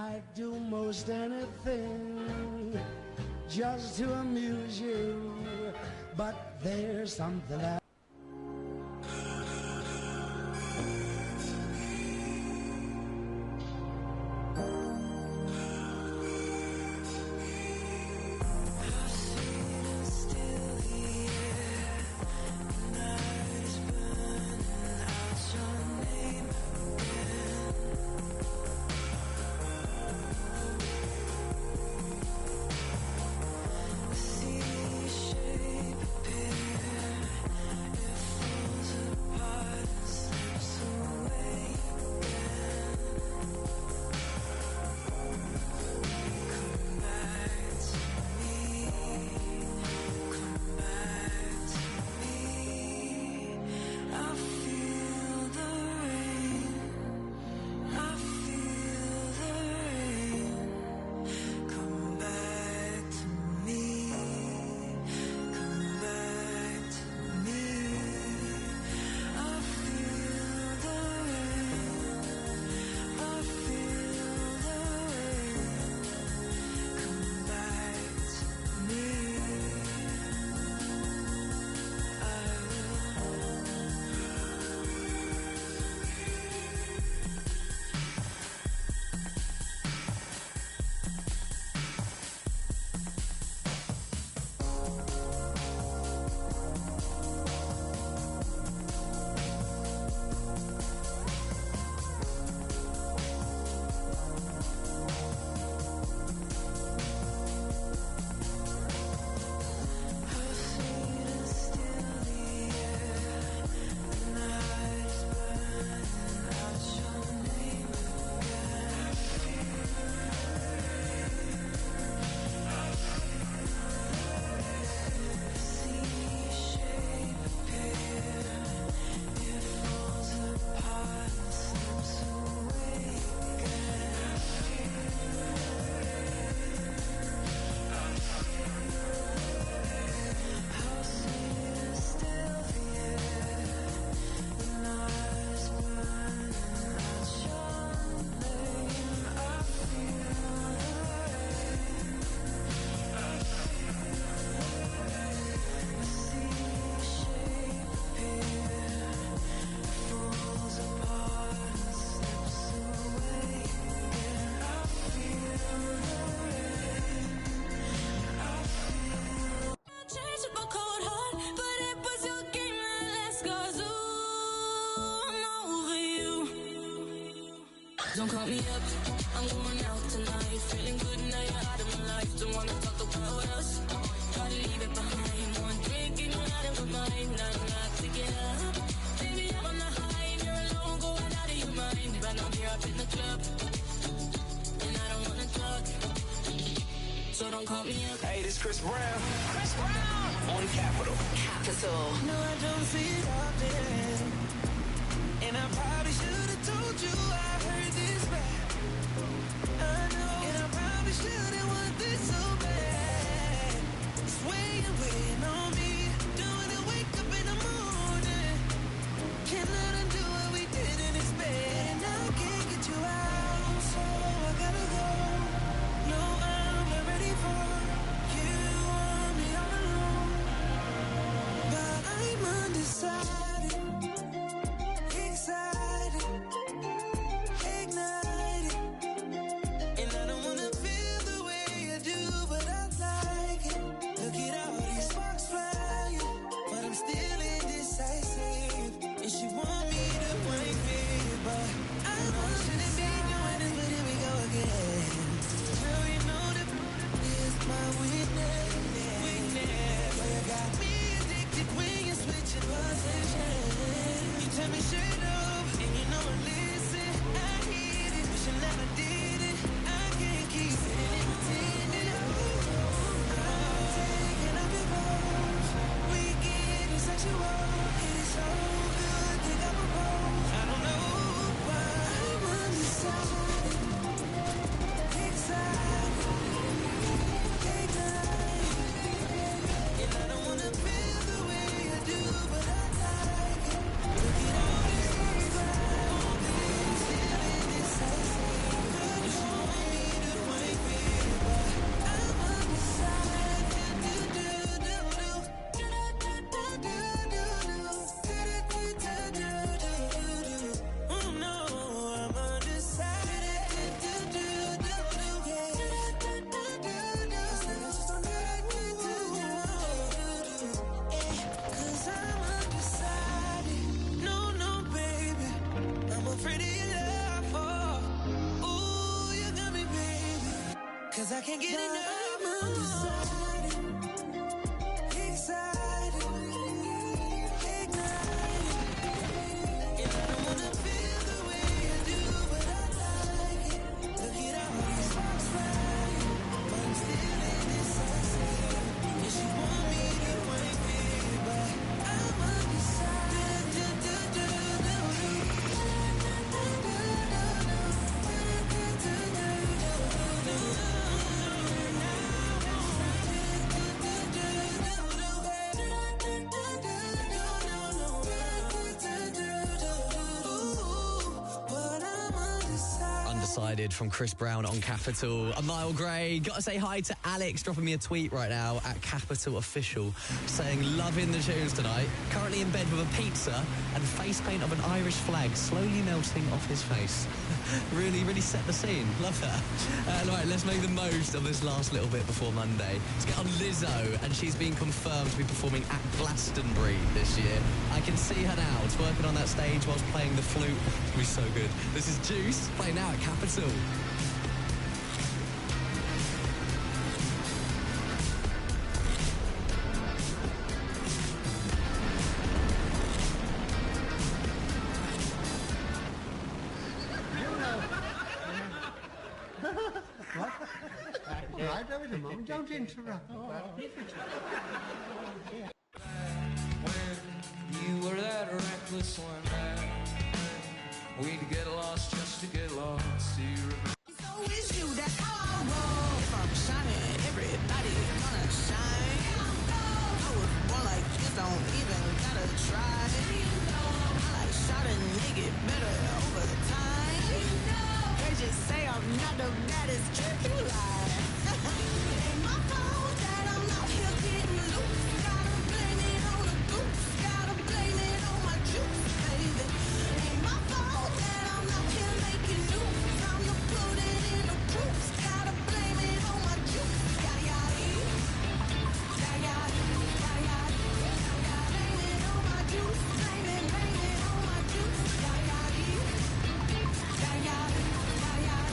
I'd do most anything just to amuse you, but there's something else. Don't call me up, I'm going out tonight. Feeling good now you're out of my life. Don't wanna talk about us, gotta leave it behind. One drink and you're out of my mind. Not together. Baby, I'm on the high and you're alone, going out of your mind. But I'm here up in the club, and I don't wanna talk, so don't call me up. Hey, this Chris Brown. Chris Brown on Capital. Capital. No, I don't see it often, and I probably should have told you I heard this rap. I know, and I probably shouldn't want this so bad. It's weighing on me. Don't wanna wake up in the morning, cannot undo what we did in this bed. And I can't get you out, so I gotta go. No, I'm not ready for you. Want me all alone, but I'm undecided, excited, ignited, and I don't wanna feel the way I do, but I like it. Look at all these sparks flying, but I'm still indecisive. And she want me to point it, but I know I shouldn't be doing this, but here we go again. Girl, you know that is my weakness. But you got me addicted when you're switching positions. You tell me straight up, and you know I listen. I hit it, wish I never did it. I can't keep sitting and pretending. I'm taking up your balls. We getting sexual. It is so good, think I propose. I don't know why I'm undecided, excited, ignited, and I don't wanna feel the way I do, but I like it. Look at all these sparks flying, still indecisive. But you want me 'cause I can't get enough. I'm undecided, excited, ignited. And I don't wanna feel the way I do, but I like it. Look at all these sparks flying, but I'm still indecisive. And she want me to wipe it, but I'm undecided. Undecided from Chris Brown on Capital. A Mile Grey. Gotta say hi to Alex, dropping me a tweet right now at Capital Official, saying loving the tunes tonight. Currently in bed with a pizza and face paint of an Irish flag slowly melting off his face. Really, really set the scene. Love that. Right, let's make the most of this last little bit before Monday. Let's get on Lizzo, and she's been confirmed to be performing at Glastonbury this year. I can see her now. It's working on that stage whilst playing the flute. It's going to be so good. This is Juice, playing now at Capital. Right over the mum, don't interrupt. When you were that reckless one night, we'd get lost just to get lost. Do you remember? So it's you, that's how I roll. If I'm shining, everybody gonna shine. I was born like this, don't even gotta try. I like shot a nigga better over time. They just say I'm not the baddest trick you like. Ain't my fault that I'm out here getting loose. Gotta blame it on the goose. Gotta blame it on my juice, baby. Ain't my fault that I'm out here making news. Time to put it in the proofs. Gotta blame it on my juice. Yeah, yeah, yeah, yeah, yeah, yeah, yeah. Blame it on my juice. Blame it on my juice. Yeah, yeah, yeah, yeah, yeah, yeah,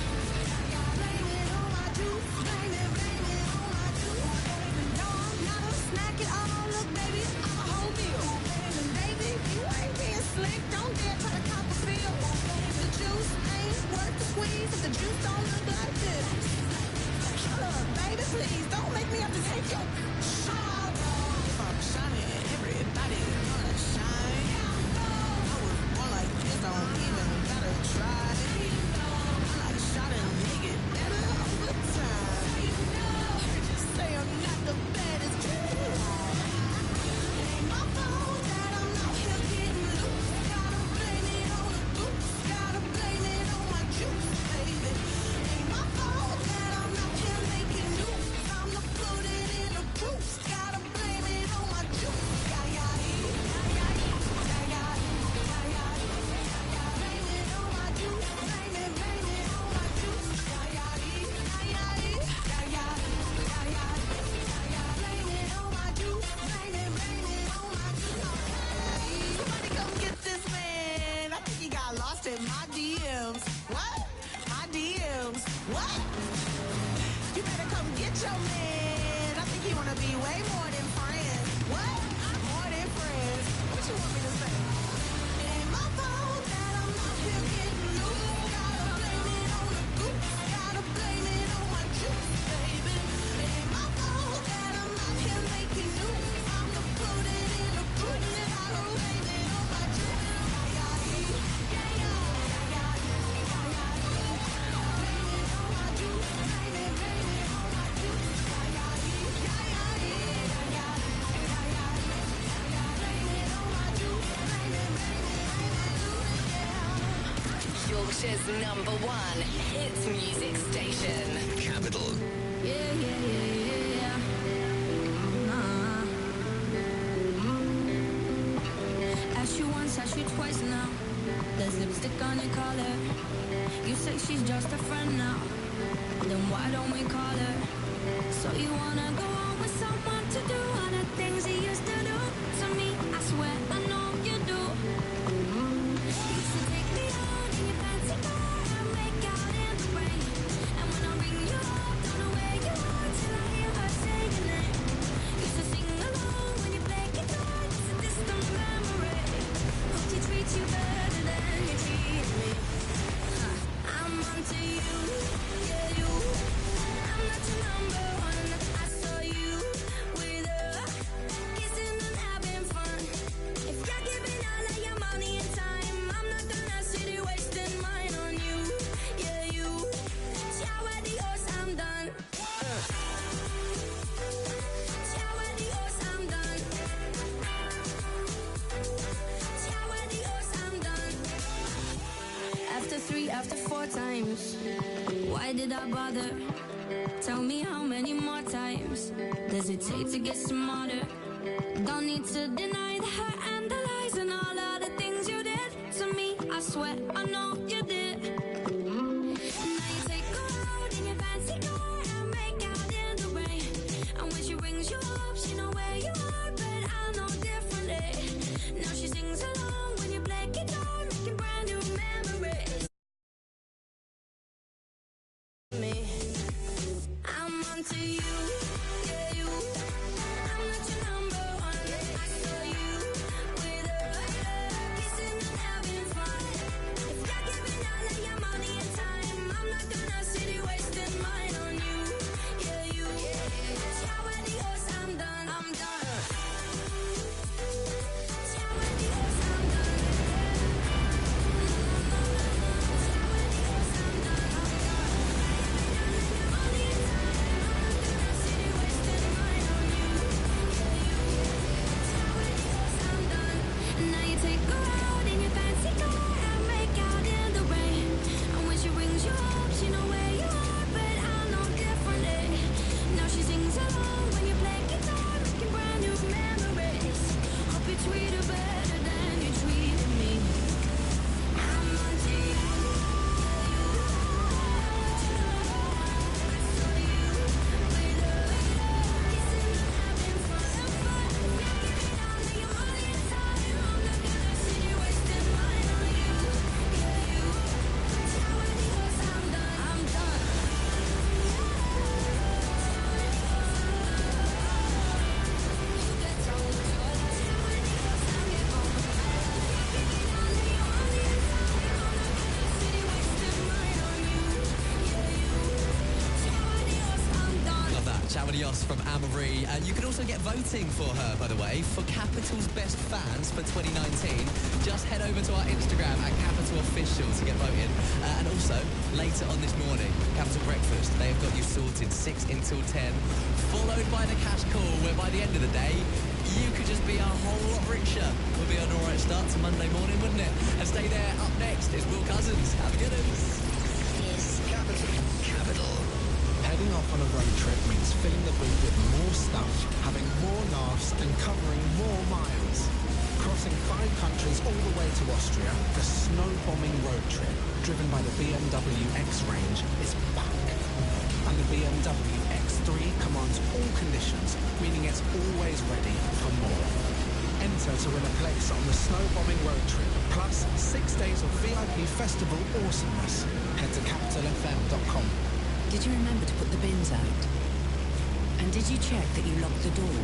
yeah. Blame it on my juice. Blame it on my juice. No, I'm not a snack at all. Look, baby, I'm a whole meal. And baby, you ain't being slick. Don't dare try to cop a feel. The juice ain't worth the squeeze if the juice don't look like this. Shut up, baby, please. Don't make me have to take your shot. If I'm shining, everybody gonna shine. I was born like this, don't even gotta try. I like shot a nigga better over time. They just say I'm not the baddest trick you like. Ain't my fault that I'm out here getting loose. Gotta blame it on the goose. Gotta blame it on my juice, baby. Ain't my fault that I'm out here making news. Time to put it in the proofs. Gotta blame it on my juice. Yeah, yeah, yeah, yeah, yeah, yeah, yeah, yeah. Blame it on my juice. Blame it on my juice. Yeah, yeah, yeah, yeah, yeah, yeah, yeah, yeah. Blame it on my juice. Blame it on my juice. Somebody come get this man. I think he got lost in my DMs. What? My DMs. What? You better come get your man. I think he wanna be way more than friends. What? More than friends. What you want me to say? It ain't my fault that I'm out here getting loose. Gotta blame it on the goose. Gotta blame it on my juice, baby. It ain't my fault that I'm out here making news. I'm gonna put it in the proof. Gotta blame it on my juice. Yeah, yeah, yeah, yeah, yeah, yeah, yeah. Blame it on my juice. Blame it on my juice. Yeah, yeah, yeah, yeah, yeah, yeah, yeah. Blame it on my juice. Blame it on my juice. Yeah. Yorkshire's #1 hits music station. Capital. Yeah, yeah, yeah, yeah, yeah. Ask you once, ask you twice now. There's lipstick on your collar. You say she's just a friend now. Then why don't we call her? So you wanna go on with someone to do all the things he used to do to me? I swear I know you do. You used to take me on in your fancy car and make out in the rain. And when I ring you up, don't know where 3 after 4 times. Why did I bother? Tell me how many more times does it take to get smarter? Don't need to deny the hurt and the lies and all of the things you did to me. I swear I know you did. Now you take her out in your fancy car and make out in the rain. And when she rings you up, she know where you are, but I know differently. Now she sings along when you play guitar, making brand new memories. Me, I'm onto you, yeah you. I'm not your number one. I saw you with her, kissing and having fun. If you're giving all of your money and time, I'm not gonna sit here wasting mine on you, yeah you. Ciao adios, I'm done, I'm done. Ciao adios, I'm done. Ciao adios, I'm done, I'm done. Money and time, I'm not gonna sit here wasting mine on you, yeah you. Ciao adios, I'm done. Now you take her out in your fancy car and make out in the rain. And when she rings you up, she know where you are, but I know differently. Now she sings along when you play guitar, making brand new memories. Hope you treat her better than you treated me. I'm onto you, yeah you. I saw you with her, kissing and having fun. If you're giving all of your money and time, I'm not gonna sit here wasting mine on you, yeah you. Ciao adios, I'm done, I'm done. You get told, ciao adios, I get home. If you're giving all of your money and time, I'm not gonna sit here wasting mine on you, yeah you. Ciao adios, I'm done. Love that. Ciao adios from Anne-Marie. You can also get voting for her, by the way, for Capital's Best Fans for 2019. Just head over to our Instagram at Capital Official to get voted. And also, later on this morning, Capital Breakfast, they have got you sorted 6 until 10, followed by the cash call, where by the end of the day, you could just be a whole lot richer. Would be an all right start to Monday morning, wouldn't it? And stay there. Up next is Will Cousins. Have a good one. Capital. Heading off on a road trip means filling the boot with more stuff, having more laughs and covering more miles. Crossing 5 countries all the way to Austria, the snow bombing road trip, driven by the BMW X-Range, is back. And the BMW X3 commands all conditions, meaning it's always ready for more. Enter to win a place on the snow bombing road trip, plus 6 days of VIP festival awesomeness. Head to capitalfm.com. Did you remember to put the bins out? And did you check that you locked the door?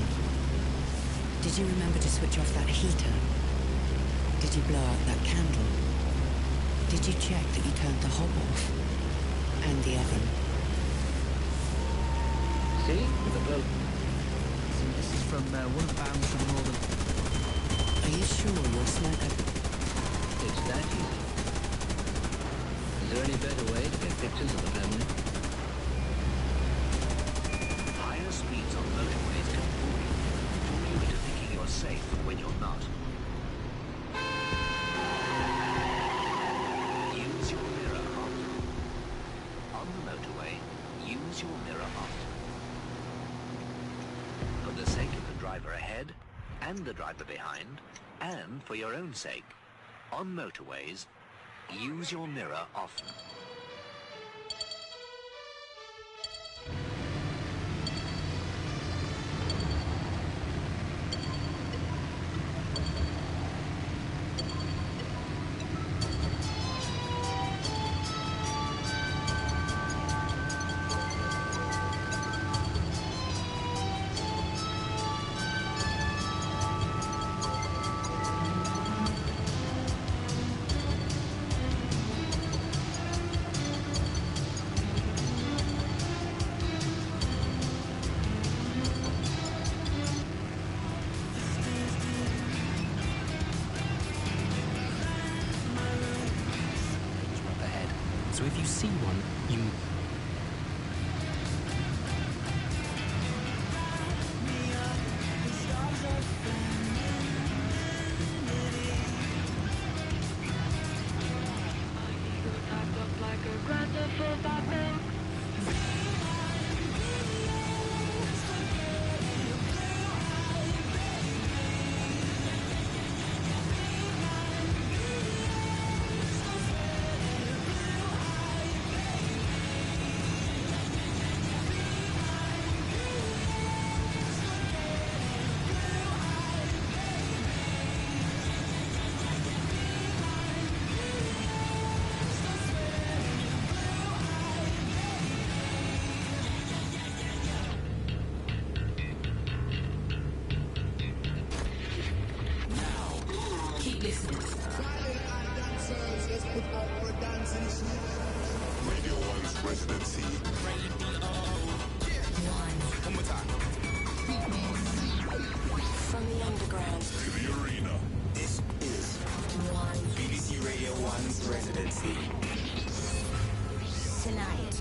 Did you remember to switch off that heater? Did you blow out that candle? Did you check that you turned the hob off? And the oven? See? With the boat. So this is from one of the bands from Northern. Are you sure you're smoking? It's that easy. Is there any better way to get pictures of the family? Higher speeds on motorways can fool you into thinking you're safe when you're not. Use your mirror often. On the motorway, use your mirror often. For the sake of the driver ahead, and the driver behind, and for your own sake, on motorways, use your mirror often. So if you see one, you...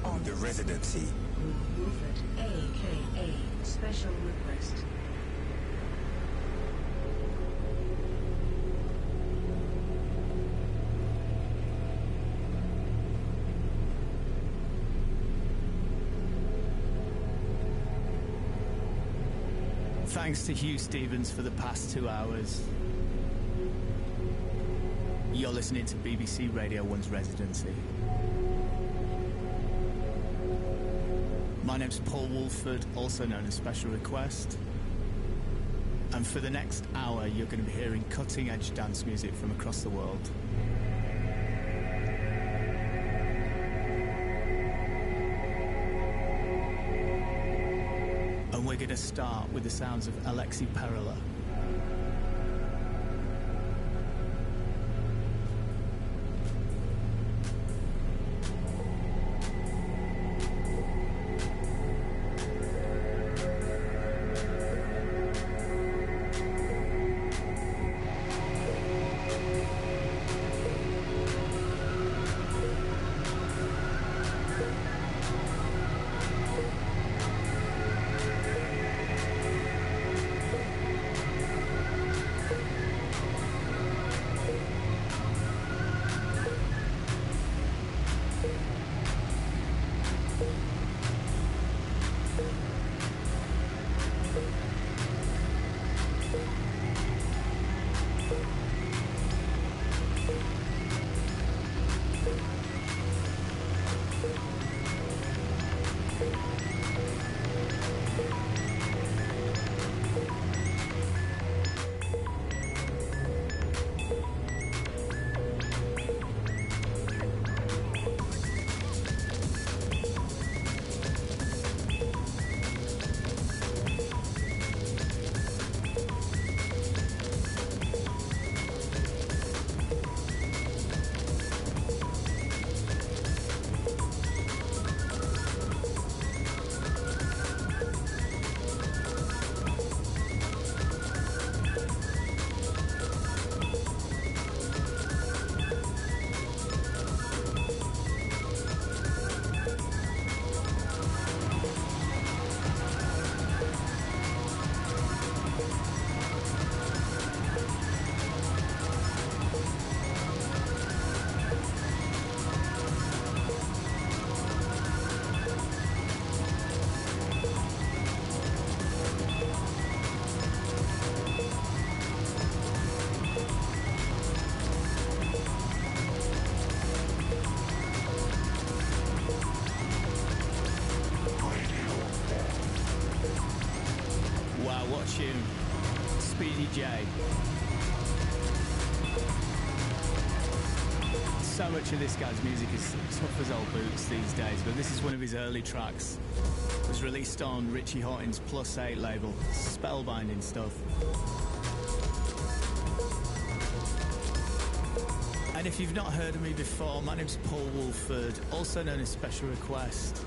on the residency. Wolford, a.k.a. Special Request. Thanks to Hugh Stevens for the past 2 hours. You're listening to BBC Radio 1's Residency. My name's Paul Woolford, also known as Special Request. And for the next hour, you're going to be hearing cutting-edge dance music from across the world. And we're going to start with the sounds of Alexi Perela. Speedy J. So much of this guy's music is tough as old boots these days, but this is one of his early tracks. It was released on Richie Hawtin's Plus 8 label. Spellbinding stuff. And if you've not heard of me before, my name's Paul Woolford, also known as Special Request.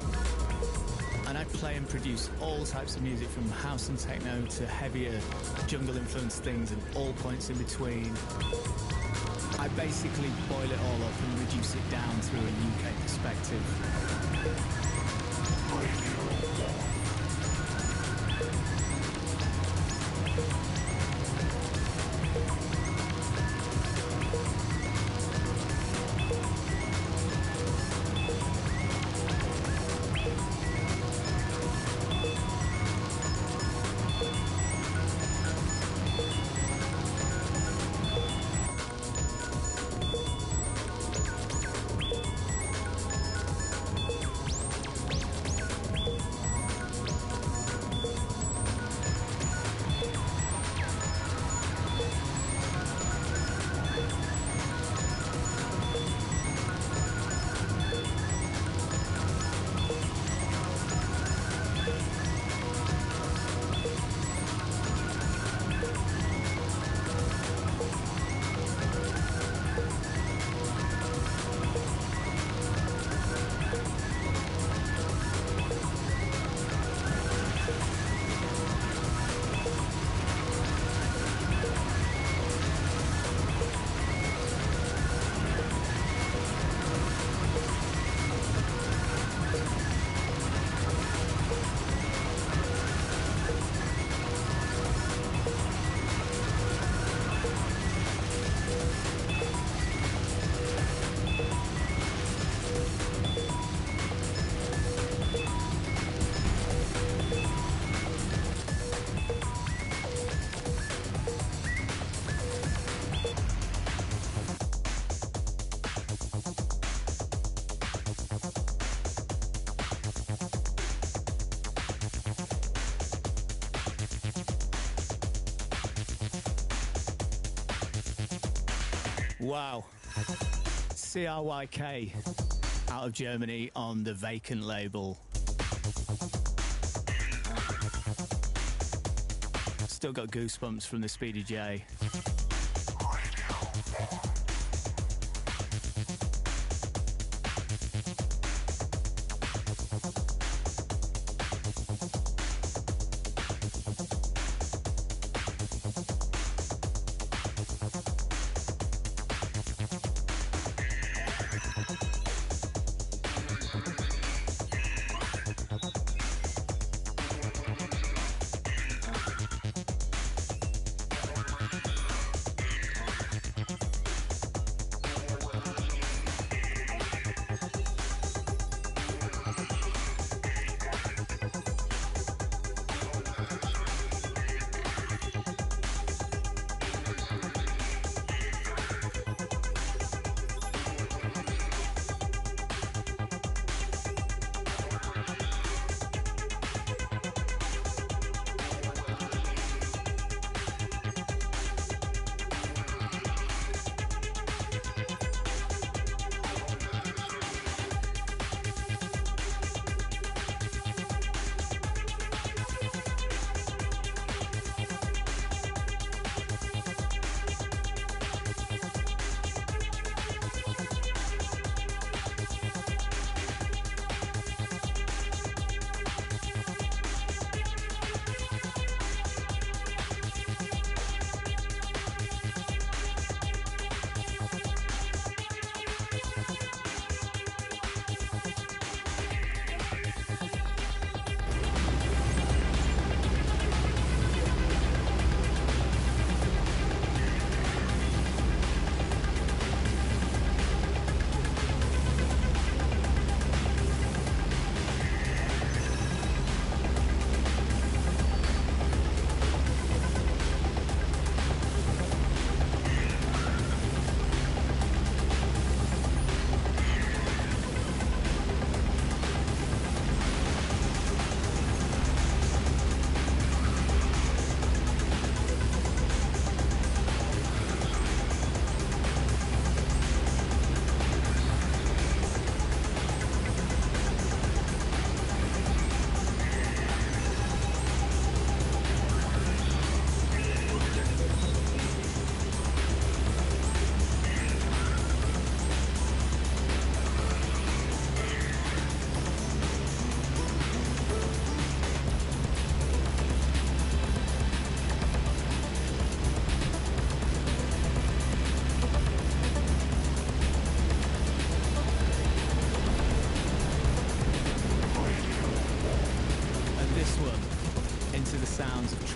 And I play and produce all types of music from house and techno to heavier jungle-influenced things and all points in between. I basically boil it all up and reduce it down through a UK perspective. Wow. CRYK out of Germany on the Vacant label. Still got goosebumps from the Speedy J.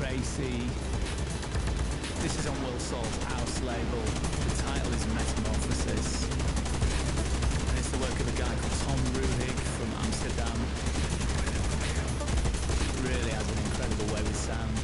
Tracy. This is on Will Saul's House label. The title is Metamorphosis. And it's the work of a guy called Tom Ruhig from Amsterdam. Really has an incredible way with sound.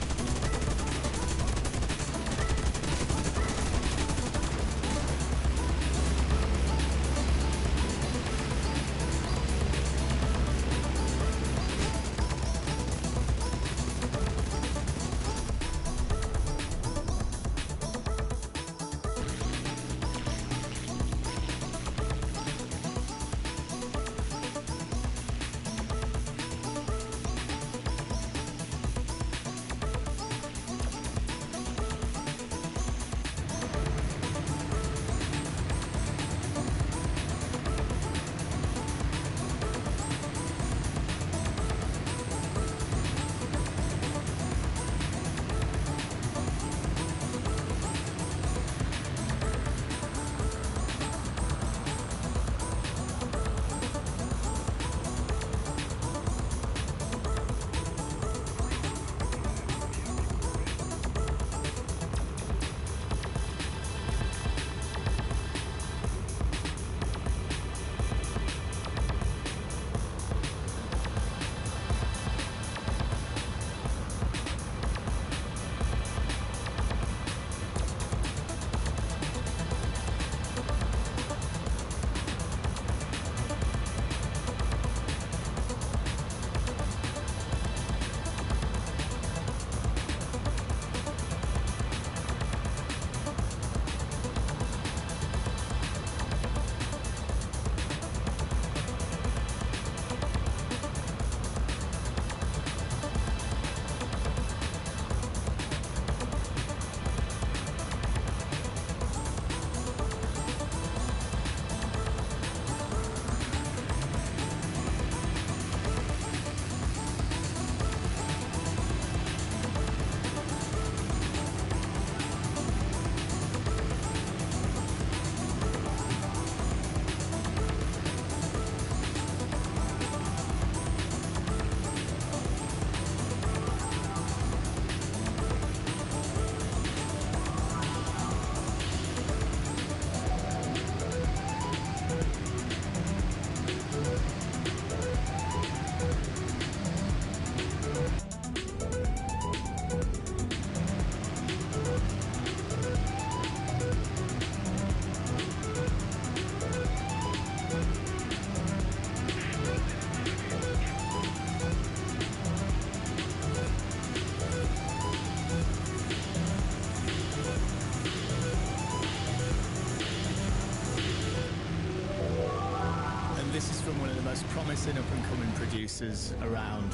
promising up-and-coming producers around.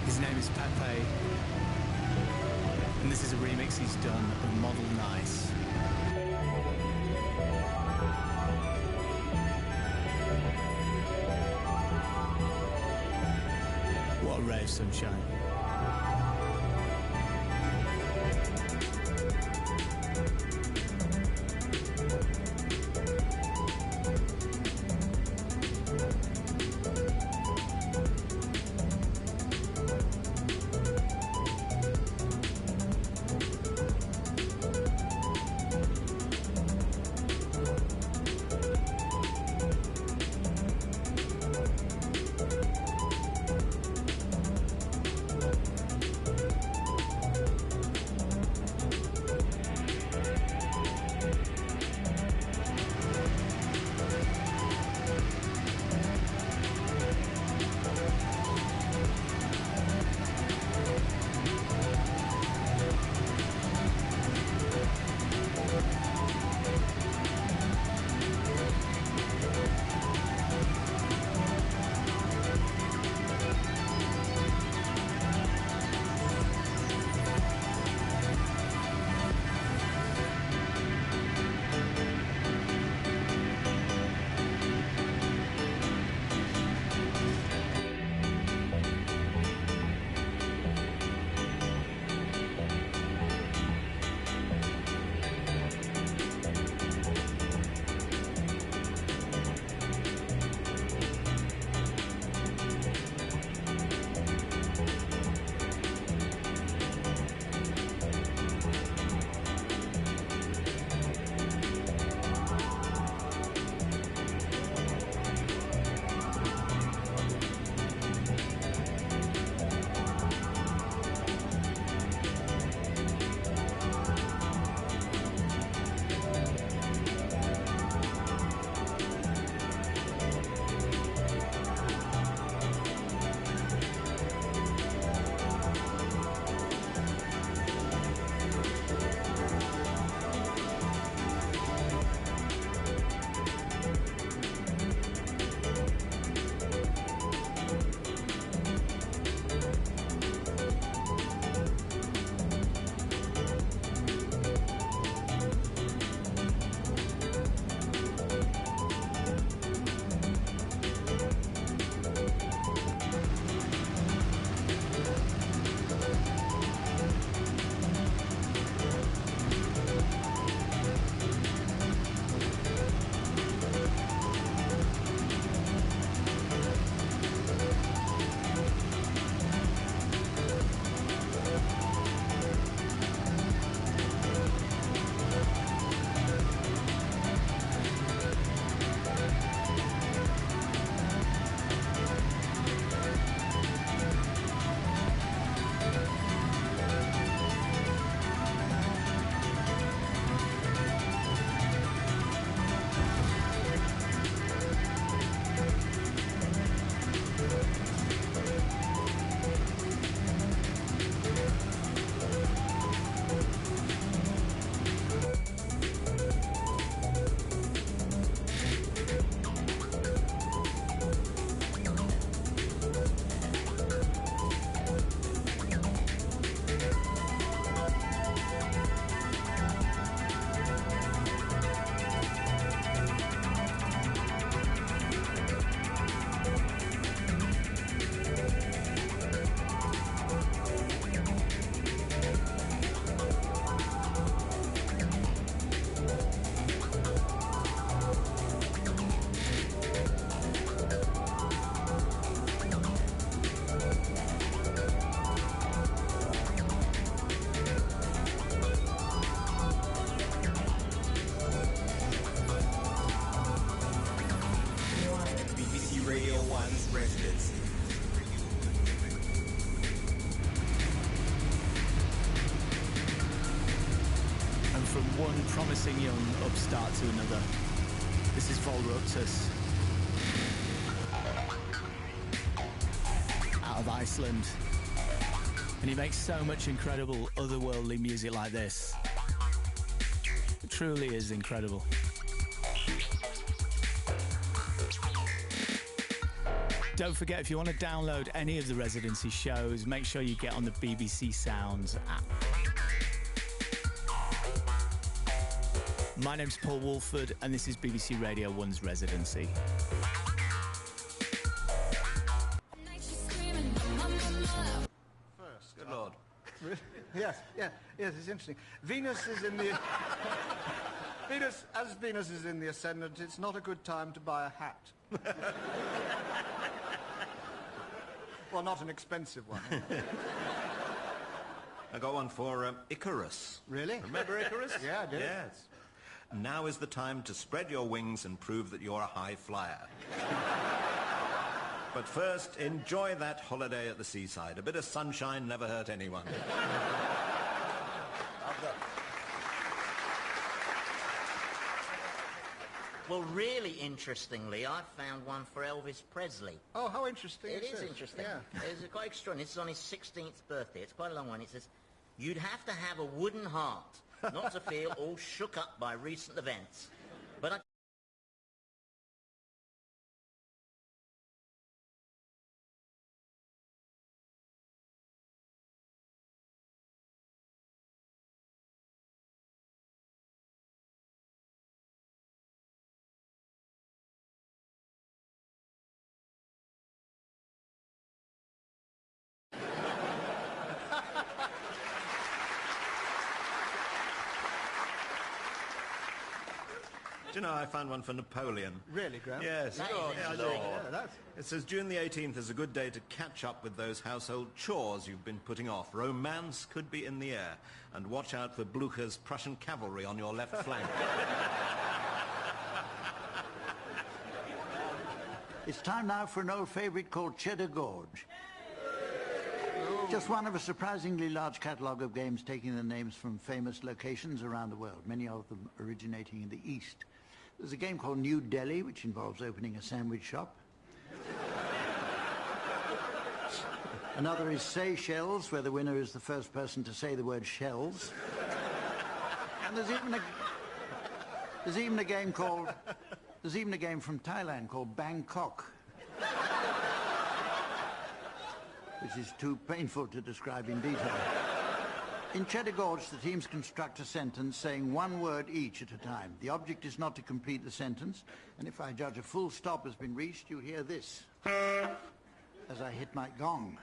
His name is Pepe, and this is a remix he's done of Model Nice. What a ray of sunshine. one promising young upstart to another. This is Volruptus. Out of Iceland. And he makes so much incredible otherworldly music like this. truly is incredible. Don't forget, if you want to download any of the Residency shows, make sure you get on the BBC Sounds app. My name's Paul Woolford, and this is BBC Radio 1's Residency. First, good Lord. Yes, it's interesting. Venus is in the... Venus is in the ascendant, it's not a good time to buy a hat. Well, not an expensive one. I got one for Icarus. Really? Remember Icarus? Yeah, I do. Yes. Now is the time to spread your wings and prove that you're a high flyer. But first, enjoy that holiday at the seaside. A bit of sunshine never hurt anyone. Well, really interestingly, I found one for Elvis Presley. Oh, how interesting It is this. interesting. Yeah. It's quite extraordinary. This is on his 16th birthday. It's quite a long one. It says, "You'd have to have a wooden heart not to feel all shook up by recent events. But I..." Do you know, I found one for Napoleon. Really, Graham? Yes. That Oh, is yeah, I interesting. do. Yeah, that's... It says June the 18th is a good day to catch up with those household chores you've been putting off. Romance could be in the air. And watch out for Blucher's Prussian cavalry on your left flank. It's time now for an old favourite called Cheddar Gorge. Just one of a surprisingly large catalogue of games taking their names from famous locations around the world, many of them originating in the East. There's a game called New Delhi, which involves opening a sandwich shop. Another is Seychelles, where the winner is the first person to say the word shells. And there's even a game from Thailand called Bangkok, which is too painful to describe in detail. In Cheddar Gorge, the teams construct a sentence saying one word each at a time. The object is not to complete the sentence, and if I judge a full stop has been reached, you hear this as I hit my gong.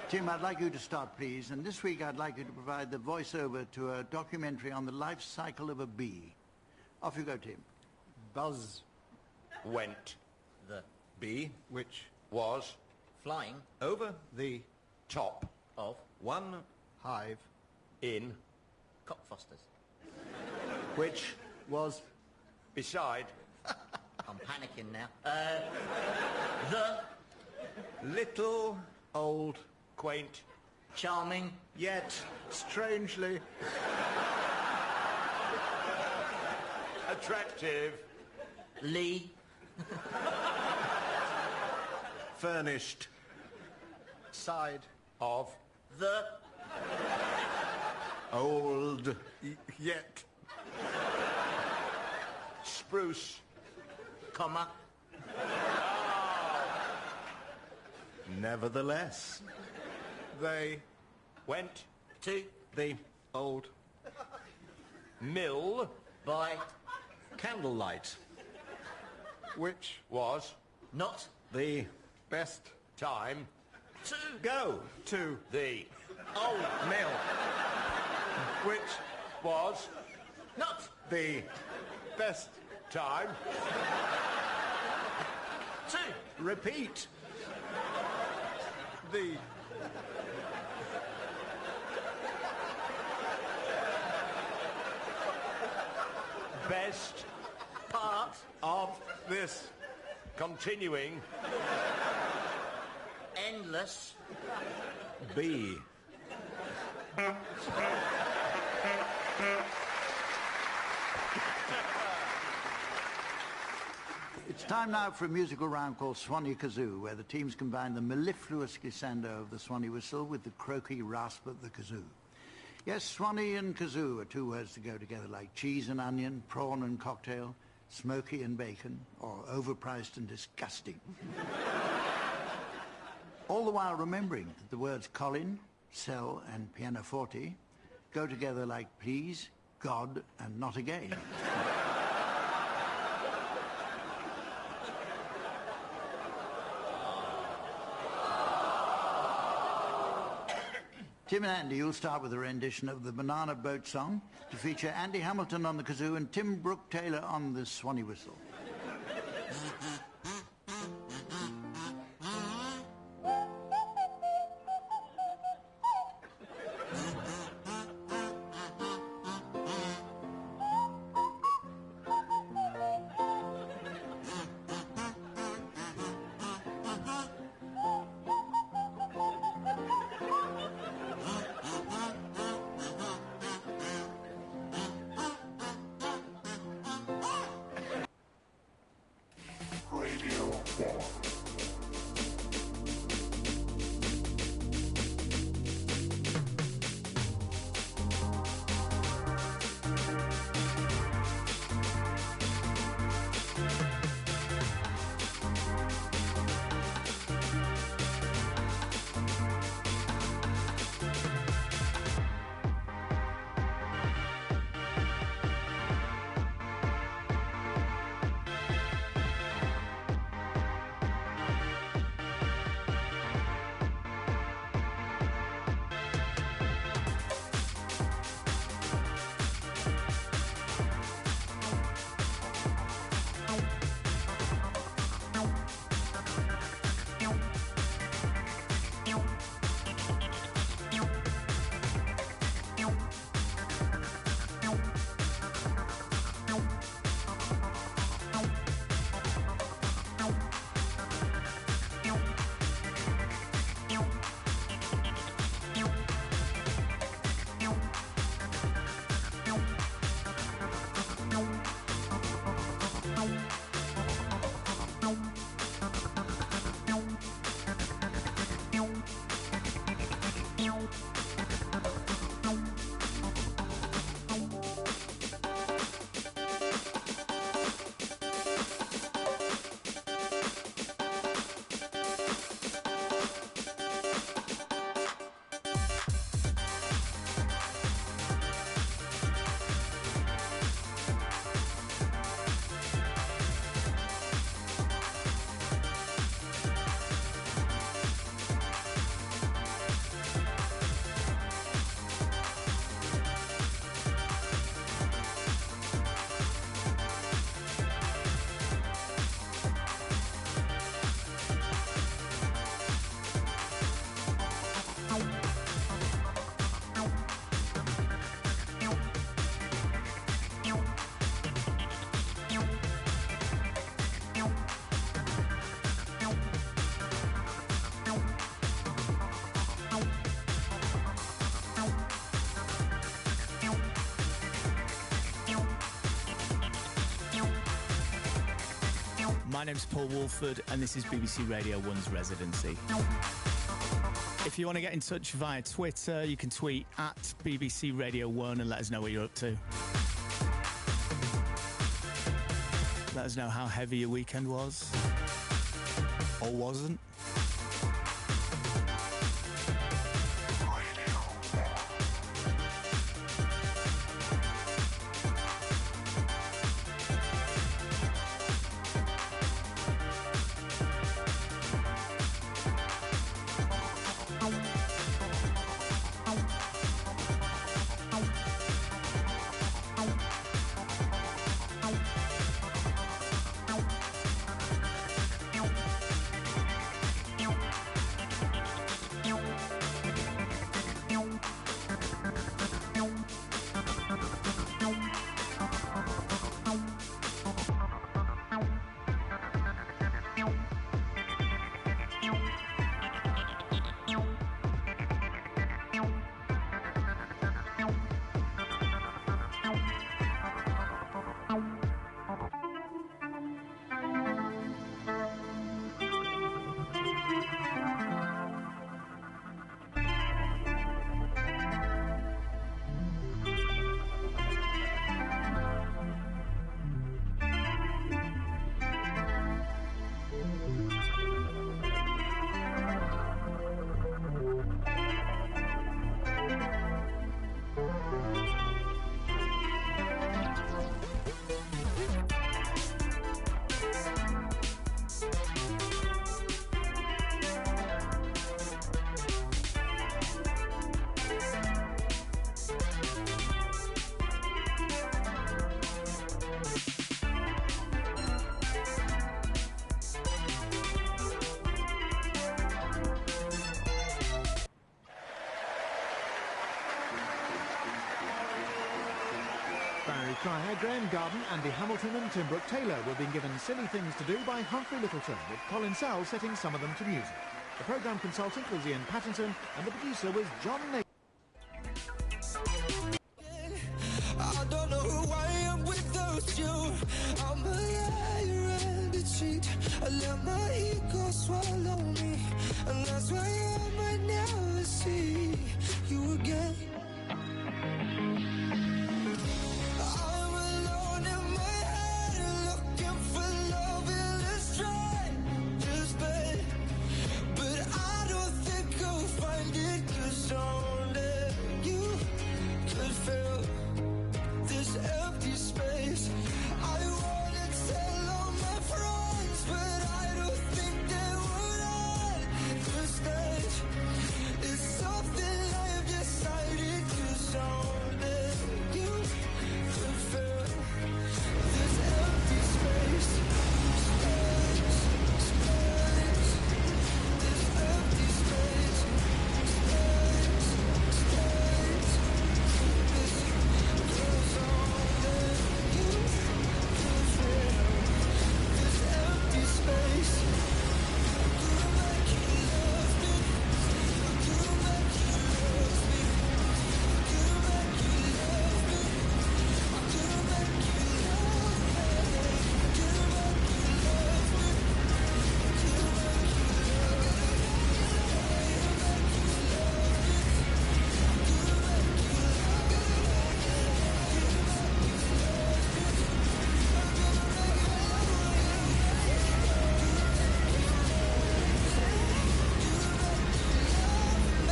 Tim, I'd like you to start, please, and this week I'd like you to provide the voiceover to a documentary on the life cycle of a bee. Off you go, Tim. Buzz Went. The Bee. which Was. flying Over. the Top. of One. hive In. cockfosters. Which. was Beside. I'm panicking now. The Little. old, Quaint. charming Yet. strangely Attractive. Lee Furnished. side Of. the Old. yet Spruce. comma Nevertheless. they Went. to The. old Mill. by Candlelight. which Was. not The. best Time. to Go. to The. old Mill. which Was. not The. best Time. to Repeat. the Best. part Of. this Continuing. endless B. It's time now for a musical round called Swanee Kazoo, where the teams combine the mellifluous glissando of the Swanee whistle with the croaky rasp of the kazoo. Yes, Swanee and kazoo are two words to go together like cheese and onion, prawn and cocktail, smoky and bacon, or overpriced and disgusting. All the while remembering that the words Colin, cell and pianoforte go together like please, God and not again. Tim and Andy will start with a rendition of the Banana Boat Song to feature Andy Hamilton on the kazoo and Tim Brooke Taylor on the Swanee whistle. My name's Paul Woolford, and this is BBC Radio 1's Residency. If you want to get in touch via Twitter, you can tweet at BBC Radio 1 and let us know what you're up to. Let us know how heavy your weekend was. Or wasn't. Cryer, Graham Garden, Andy Hamilton and Tim Brooke Taylor were being given Silly Things to Do by Humphrey Lyttelton, with Colin Sell setting some of them to music. The programme consultant was Ian Pattinson and the producer was John Nathan. I don't know who I am without you. I'm a liar and a cheat. I let my ego swallow me, and that's why I might never see you again. I'm alone in my head, looking for love in a stranger's bed, but I don't think I'll find it, 'cause only you could fill this empty space. I wanna tell all my friends, but I don't think they would understand. It's something I've decided, 'cause only you could fill this empty space. Space, space, this empty space. Space, space, this goes only you could fill this empty space. I'm gonna make you love me. I'm gonna make you love me. I'm gonna make you love me. I'm gonna make you love me. I'm gonna make you love me. I'm gonna make you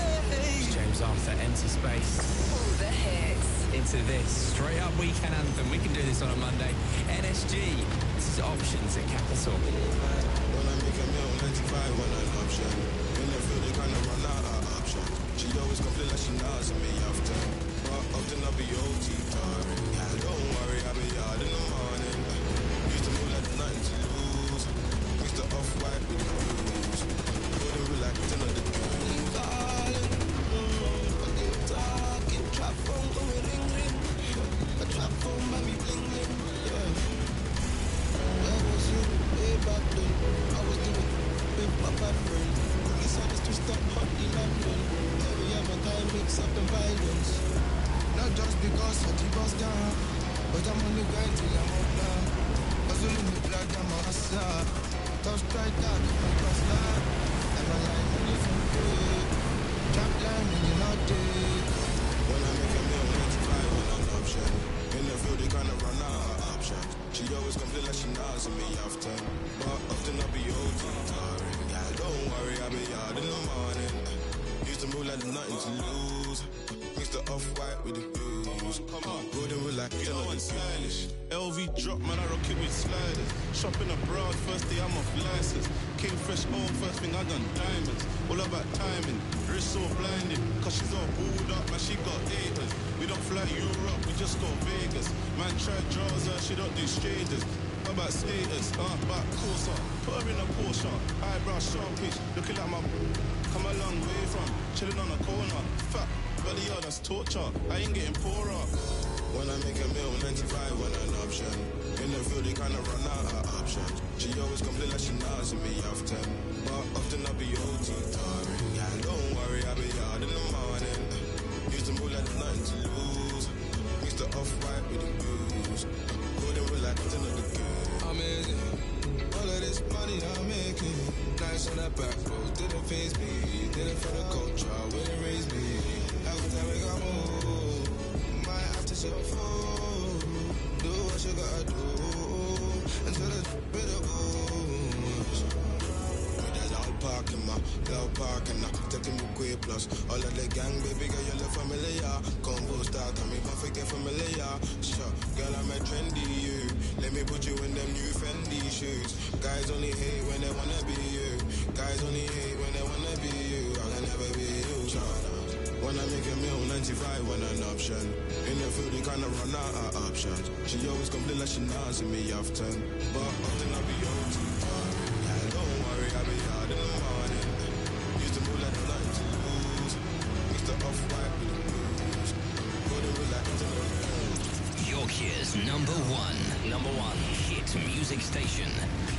love me. It's James Arthur, Enter Space. All the hits. Into this straight up weekend anthem. We can do this on a Monday. NSG. This is Options at Capital. When I make a meal, 95 when an option. In the field, they kind of run out of option. She always complain like she knows me often. But often I'll be OT tiring. Yeah, don't worry, I'll be out in the morning. Used to move like nothing to lose. Mixed the off-white with the blues. Couldn't relax another day. Darling, fucking talking. Trap phone going ring ring. A trap phone by me bling bling. Yeah. Where was you way back then? I was doing with my bad friend. He said it's twist up hot in London. Every other time mix up the violence. Not just because I keep us down, but I'm on the grind till I'm up now. Hustle in the blood, I'm a hustler. Tough strike out, my cross line. And my line when you from good. Trap line when you're not dead. When I make a meal, 95 when an option. In the field, they kind of run out of options. She always complain like she knows me often. But often I'll be OT tiring. Yeah, don't worry, I'll be out in the morning. Used to move like nothing to lose. Mix the off-white with the blues. Golden with like you know, it's stylish. LV drop, man, I rock it with sliders. Shopping abroad, first day I'm off license. Came fresh home, first thing I done diamonds. All about timing, wrist so blinded. Cause she's all booed up, man, she got haters. We don't fly Europe, we just go Vegas. Man try draws her, she don't do strangers. How about status, about course on. Put her in a Porsche, eyebrow sharp pitch. Looking like my come a long way from chilling on a corner. Fat belly, oh, that's torture. I ain't getting poorer. When I make a meal, 95 when an option. In the field, they kind of run out of options. She always complain like she knows me often. But often I'll be OT tiring. Yeah, don't worry, I'll be out in the morning. Used to move like nothing to lose. Mixed the off-white with the blues. Golden relax another good. Amazing. All of this money I'm making. Nice on that back road, didn't faze me. Did it for the culture, wouldn't raise me. Every time we got more, might have to sit on phone. Do what you gotta do until it's bitter goes. There's all parking, my love parking, taking me quick plus. All of the gang, baby girl, you look familiar. Combo start, I mean, don't forget familiar. Sure, girl, I'm a trendy you. Let me put you in them new Fendi shoes. Guys only hate when they wanna be you. Guys only hate when they wanna be you. I can never be you, China. When I make a meal, 95 when an option. In the field, they kinda run out of options. She always complain like she knows me often. But often I'll be OT tiring. Yeah, don't worry, I'll be out in the morning. Used to move like nothing to lose. Mixed the off-white with the blues. Golden relax. Yorkshire's music station.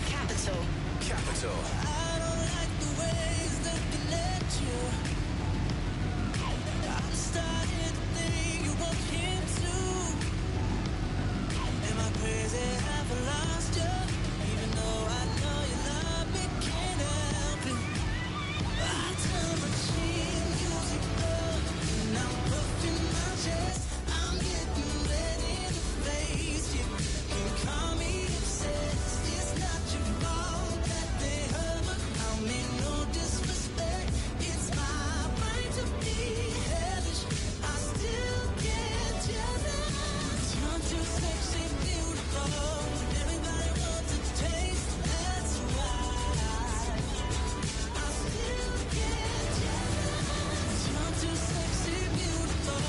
Capital. Capital. I don't like the ways that they let you. I'm starting to think you want him too. Am I crazy? Have I lost you? Even though I know you love me, can't help it. I turn my chin music up, and I'm puffing my chest. I'm getting ready to face you. Can call me obsessed. It's not your fault that they hurt, but I mean no disrespect. It's my right to be hellish. I still get jealous. You're too sexy, beautiful. Everybody wants a taste. That's why I still get jealous. You're too sexy, beautiful.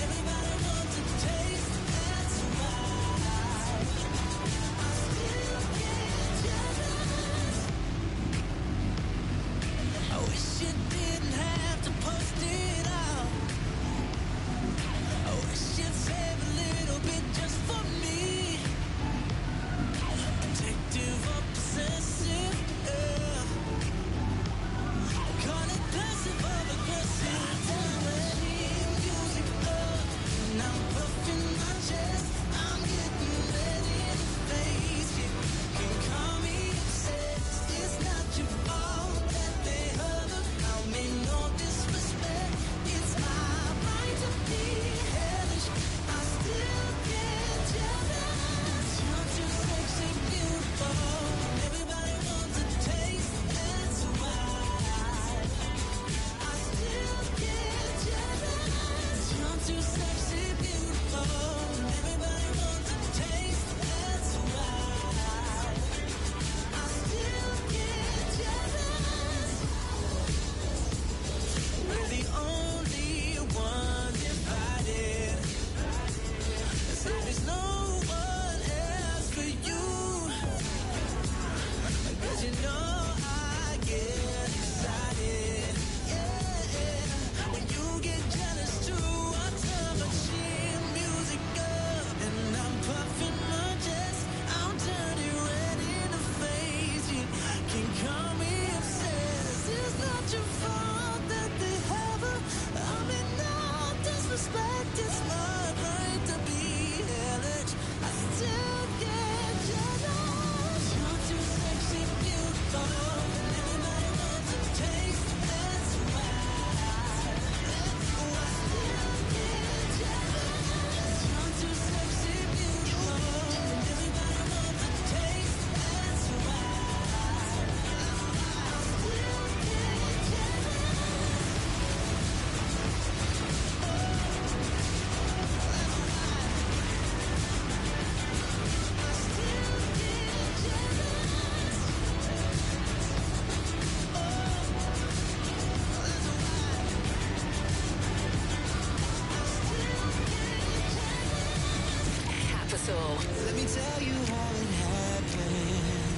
Everybody wants a taste. That's why I still get jealous. I wish you didn't have to post it out. I wish you'd save a little bit just for me. Protective or possessive, yeah. Call it passive or aggressive. Turn the music up, and I'm puffing my chest. I'm getting ready to face you. Can call me obsessed. It's not your fault that they hurt, but I mean no disrespect. It's my right to be hellish. I still get jealous. You're too sexy, beautiful. Everybody wants a taste. That's why I still get jealous. You're too sexy, beautiful. Everybody wants a taste. That's why I still get jealous. We're the only ones invited. So there's no one else for you. Cause you know I get excited. Yeah, when you get jealous too. I turn my chin music up, and I'm puffing my chest. I'm turning ready to face you. Can call me obsessed. It's not your fault that they have her. I mean no disrespect. It's my right to be hellish. I still get jealous. You're too sexy, beautiful. Everybody wants a taste. That's why I still get jealous. You're too sexy, beautiful. Everybody wants a taste. That's why I still get jealous. Capital. Let me tell you how it happened.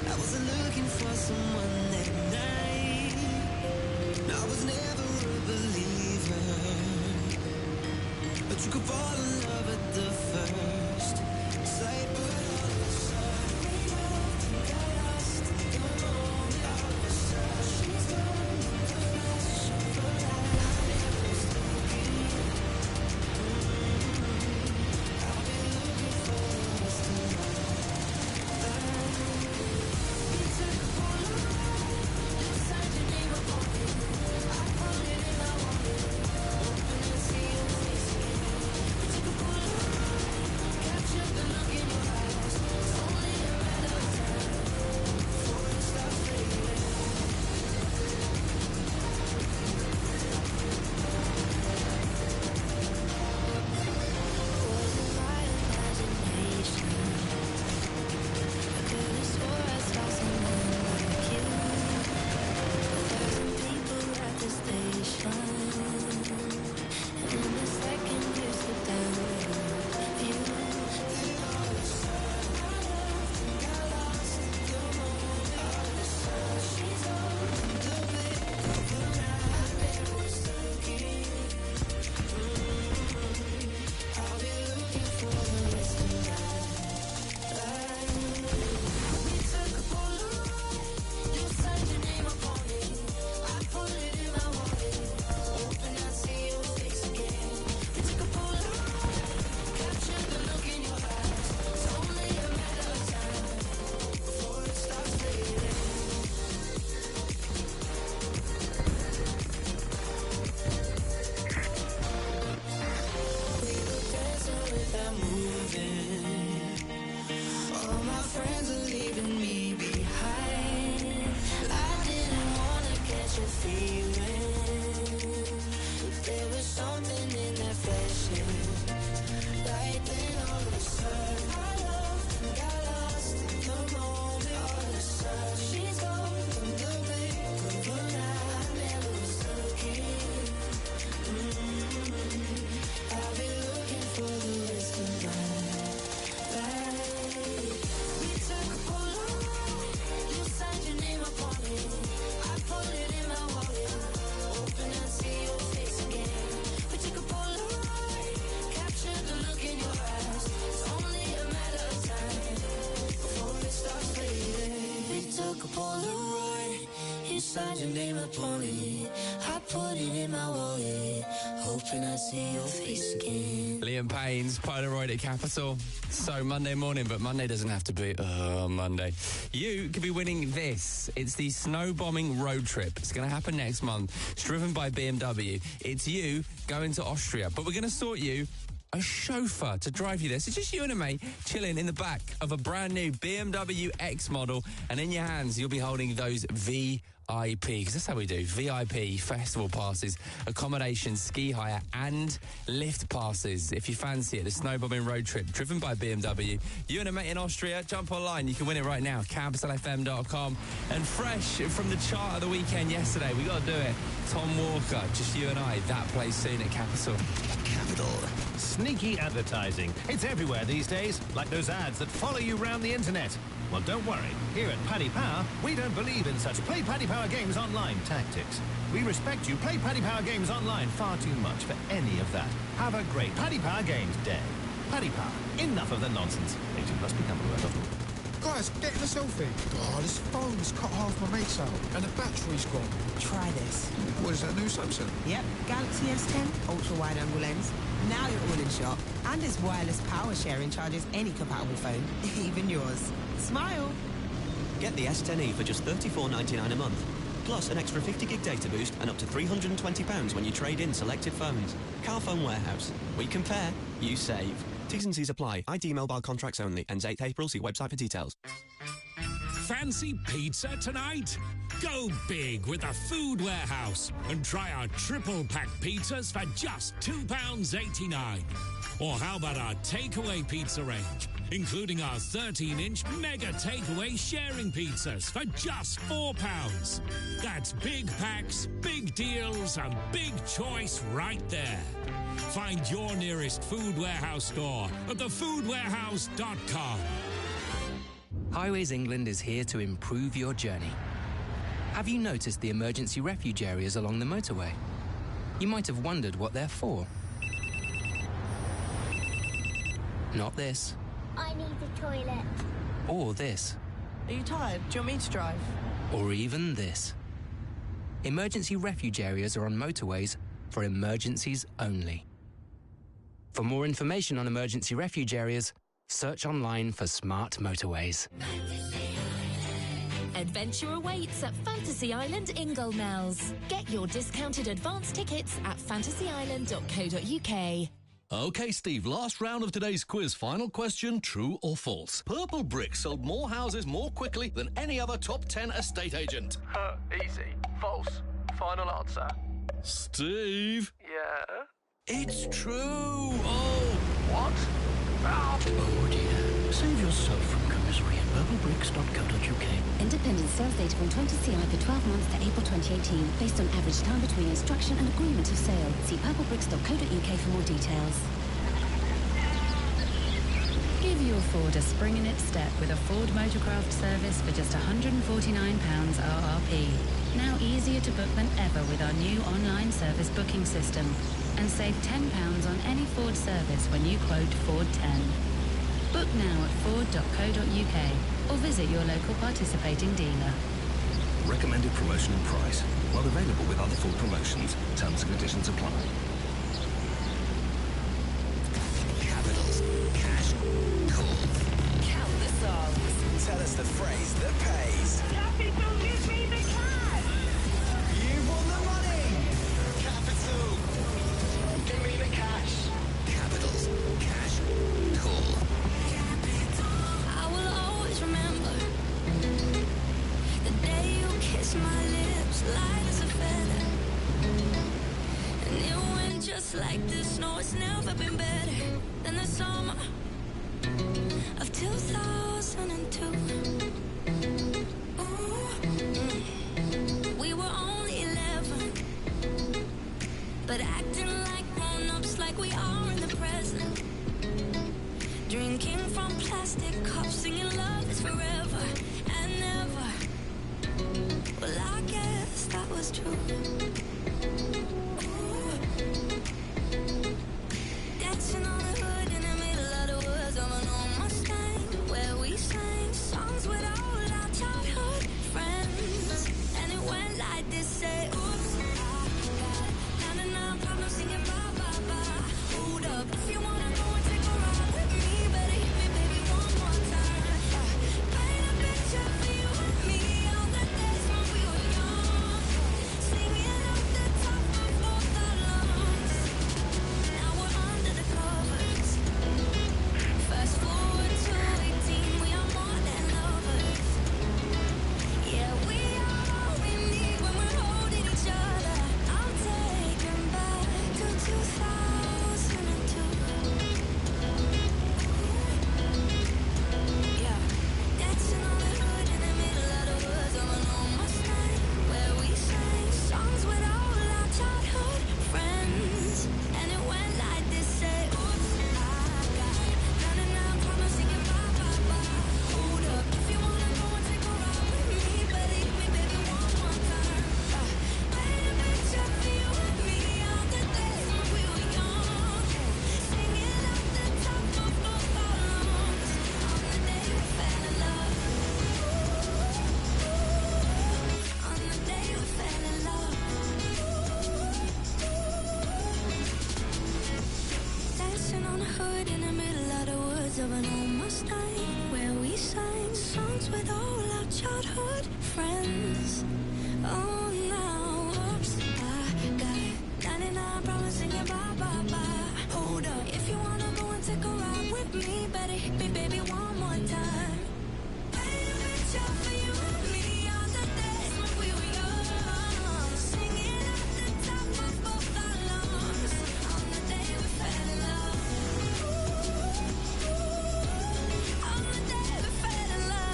I wasn't looking for someone that night. I was never a believer, but you could fall in love at the first sight. But all of a sudden, we both got lost in the moment. All of a sudden, she's gone in the flash of a light. I never was looking. I've been looking for the rest of my life. We took a Polaroid, inside your name upon it. I found it and I want it. Open and see your face again. We took a Polaroid, captured the look in your eyes. like a Polaroid. You signed your name upon it. I put it in my wallet, hoping I see your face again. Liam Payne's Polaroid at Capital. So Monday morning, but Monday doesn't have to be Monday. You could be winning this. It's the Snow Bombing Road Trip. It's going to happen next month. It's driven by BMW. It's you going to Austria, but we're going to sort you a chauffeur to drive you there. So just you and a mate chilling in the back of a brand new BMW X model, and in your hands you'll be holding those VIP, because that's how we do, VIP festival passes, accommodation, ski hire and lift passes. If you fancy it, the Snow Bombing Road Trip driven by BMW. You and a mate in Austria, jump online. You can win it right now, capitalfm.com. And fresh from the chart of the weekend yesterday, we got to do it. Tom Walker, just you and I. That plays soon at Capital. Capital. Sneaky advertising. It's everywhere these days, like those ads that follow you around the internet. Well, don't worry. Here at Paddy Power, we don't believe in such play Paddy Power games online tactics. We respect you play Paddy Power games online far too much for any of that. Have a great Paddy Power Games day. Paddy Power. Enough of the nonsense. 18 plus become aware of. Guys, getting a selfie. Oh, this phone's cut half my mate's out, and the battery's gone. Try this. What is that, new Samsung? Yep, Galaxy S10, ultra-wide angle lens. Now you're all in shot. And its wireless power sharing charges any compatible phone, even yours. Smile. Get the S10e for just $34.99 a month. Plus an extra 50 gig data boost and up to £320 when you trade in selected phones. Carphone Warehouse. We compare, you save. T's and C's apply. ID mobile contracts only. Ends 8th April. See website for details. Fancy pizza tonight? Go big with the Food Warehouse and try our triple pack pizzas for just £2.89. Or how about our takeaway pizza range, including our 13-inch mega takeaway sharing pizzas for just £4. That's big packs, big deals, and big choice right there. Find your nearest Food Warehouse store at thefoodwarehouse.com. Highways England is here to improve your journey. Have you noticed the emergency refuge areas along the motorway? You might have wondered what they're for. Not this. I need the toilet. Or this. Are you tired? Do you want me to drive? Or even this. Emergency refuge areas are on motorways for emergencies only. For more information on emergency refuge areas, search online for Smart Motorways. Adventure awaits at Fantasy Island Inglemells. Get your discounted advance tickets at fantasyisland.co.uk. OK, Steve, last round of today's quiz. Final question, true or false? Purple Brick sold more houses more quickly than any other top 10 estate agent. Easy. False. Final answer. Steve? Yeah? It's true! Oh! What? Oh dear. Save yourself from commissary at purplebricks.co.uk. Independent sales data from 20CI for 12 months to April 2018, based on average time between instruction and agreement of sale. See purplebricks.co.uk for more details. Give your Ford a spring in its step with a Ford Motorcraft service for just £149 RRP. Now easier to book than ever with our new online service booking system. And save £10 on any Ford service when you quote Ford 10. Book now at ford.co.uk or visit your local participating dealer. Recommended promotion and price. While available with other Ford promotions. Terms and conditions apply. Capital's Cash Call. Count the songs. Tell us the phrase that pays. Capital, give me the cash. You won the money. Capital. Give me the cash. Capital's Cash Call. I will always remember the day you kissed my lips light as a feather. And it went just like this. No, it's never been better than the summer of 2002. We were only 11, but acting like grown-ups, like we are in the present. Drinking from plastic cups, singing love is forever and never. Well, I guess that was true. Dancing on the hood in the middle of the woods of an old Mustang, where we sang songs with all our childhood friends. childhood friends. Oh, now, oops, I got 99 promising you bye, bye, bye. Hold up, if you wanna go and take a ride with me, better hit me, baby, one more time. Baby, reach out for you and me on the days when we were young, singing at the top of both our lungs, on the day we fell in love. On the day we fell in love.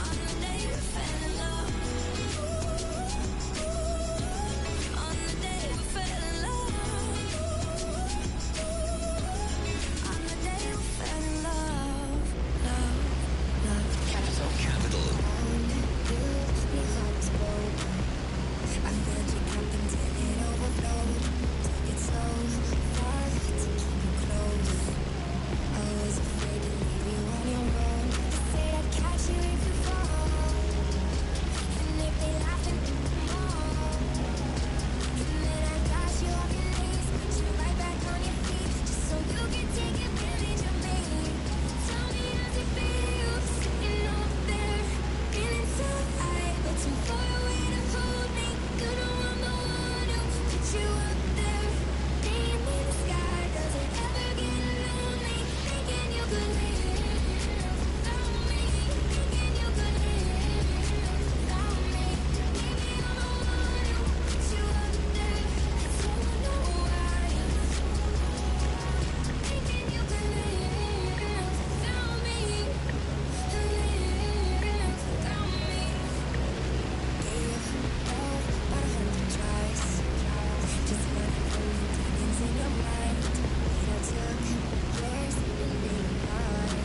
On the day we fell in love. On the day we fell in love. On the day we fell in love. Love. Capital. Capital. I filled your cup until it overflowed. Took it so far to keep you close. I was afraid to leave you on your own. They said I'd catch you if you fall. And if they laughed at me, and then I got you off your knees, put you right back on your feet, just so you can take advantage of me. Tell me how's it feel, sitting up there, feeling so high, but too far away to hold me. You know I'm the one who put you up there, name in the sky. Does it ever get lonely, thinking you could live without me, thinking you could live without me. Maybe I'm the one who put you up there, I don't know why, thinking you could live without me, live without me. Gave love about 100 tries, just running from the demons in your mind. I took yours and made mine.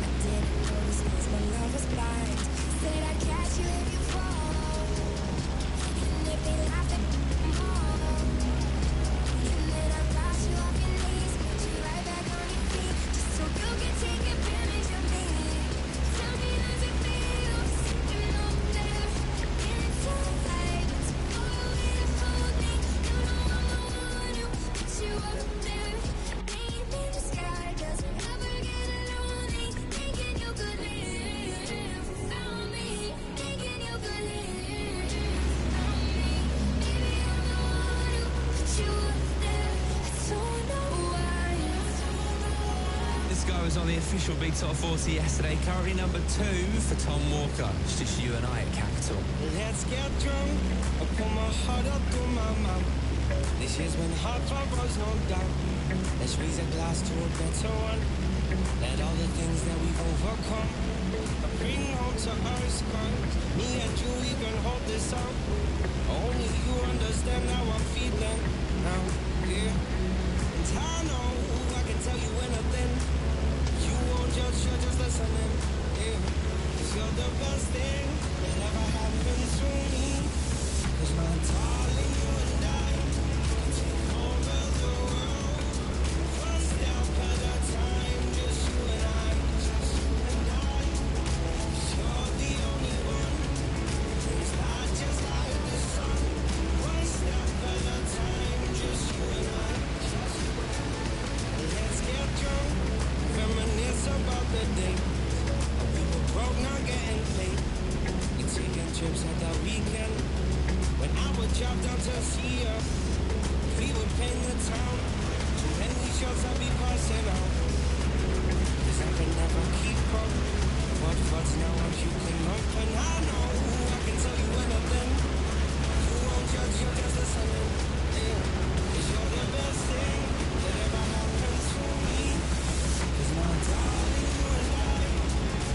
I didn't notice 'cause my love was blind. Said I'd catch you if you fall, and if they laughed at me, and then I got you off your knees, put you right back on your feet, just so you can take advantage of me. Tell me how's it feel, sitting up there, feeling so high, but too far away to hold me. You know I'm the one who put you up there, name in the sky. Does it ever get lonely, thinking you could live without me, thinking you could live without me. Maybe I'm the one who put you up there, I don't know why. This guy was on the official Big Top 40 yesterday, currently number 2 for Tom Walker. It's just you and I at Capital. Let's get drunk. I put my heart up to my mouth. This year's been hard for us, no doubt. Let's raise a glass to a better one. Let all the things that we've overcome bring home to us, 'cause me and you, we can hold this out. Only you understand how I'm feeling now, yeah. And I know I can tell you anything. You won't judge, you're just listening, yeah. 'Cause you're the best thing that ever happened to me. 'Cause my darling, you and I can take over the world, one step at a time, just you and I, just you and I. 'Cause you're the only one who's not just like the sun, one step at a time, just you and I, just you and I. Let's get drunk, reminisce about the day we were broke, not getting paid. You're taking trips at the weekend when I would drop down to see you. We would paint the town, and we shows I'd be passing out. 'Cause I could never keep up. What's now I'm puking up, and I know I can tell you anything. You won't judge, you're just listening, yeah. 'Cause you're the best thing that ever happened to me. 'Cause my darling, you and I,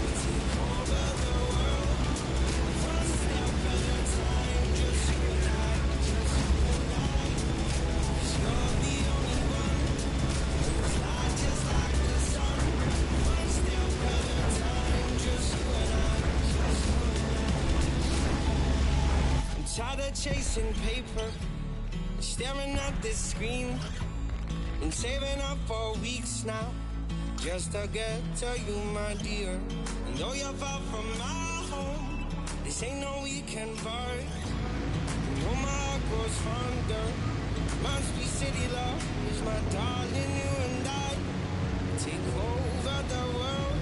we take over the world, one step at a time, just you and I, just you and I. 'Cause you're the only one who's not just like the sun, one step at a time, just you and I, just you and I. I'm tired of chasing paper, staring at this screen. Been saving up for weeks now, just to get to you, my dear. And though you're far from my home, this ain't no weekend bar. Though my heart grows fonder, must be city love. Is my darling, you and I take over the world,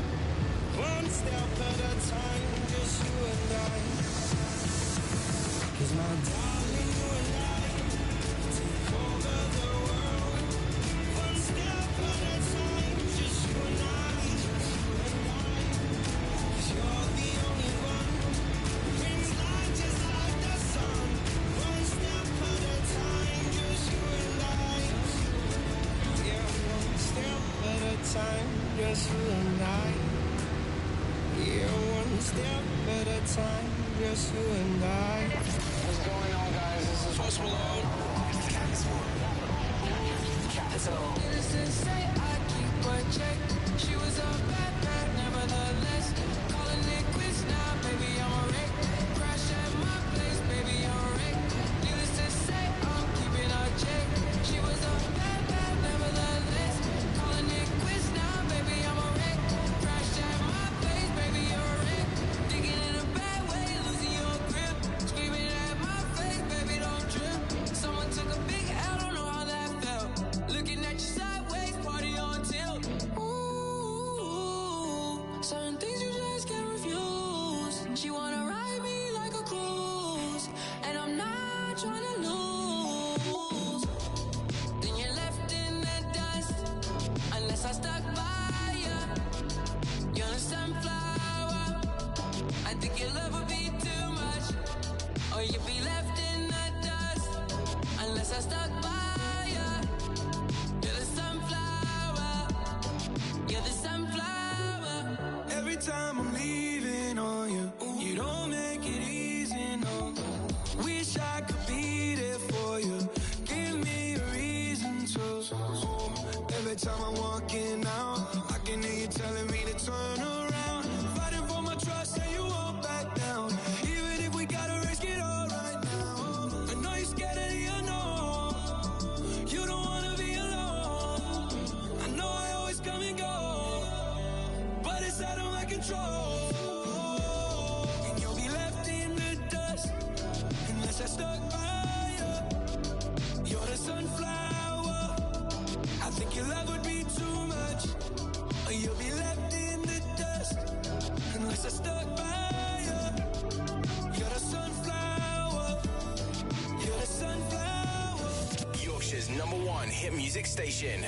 time, just you and I. What's going on, guys? This is Post Malone. Capital. Innocent say I keep her check. She was a bad, nevertheless. Calling it quits now, baby, I'm a wreck. Crash at my place, baby, I'm a wreck. Needless to say, I'm keeping her check. She was a bad, nevertheless. Calling it quits now, baby, I'm a wreck. Crash at my place, baby, you're a wreck. Thinking in a bad way, losing your grip. Screaming at my face, baby, don't trip. Someone took a big L, don't know how that felt. Looking at you sideways, party on tilt. Ooh, certain things you just can't refuse. She wanna ride me like a cruise, and I'm not trying to lose. Then you're left in the dust, unless I stuck by you. You're a sunflower. I think your love would be too much, or you'd be left in the dust, unless I stuck by you. You're the sunflower. You're the sunflower. Every time I'm leaving on you, you don't make it easy, no. Wish I could be there for you. Give me a reason to. Every time I'm walking out, I can hear you telling me to turn around. Fighting for my trust and you won't back down. Even if we gotta risk it all right now. I know you're scared of the unknown. You don't wanna be alone. I know I always come and go, but it's out of my control. And you'll be left in the dust, unless I stuck by you. You're the sunflower. I think your love would be too much, or you'll be left in the dust, unless I stuck by you. You're the sunflower. You're the sunflower. Yorkshire's #1 hit music station.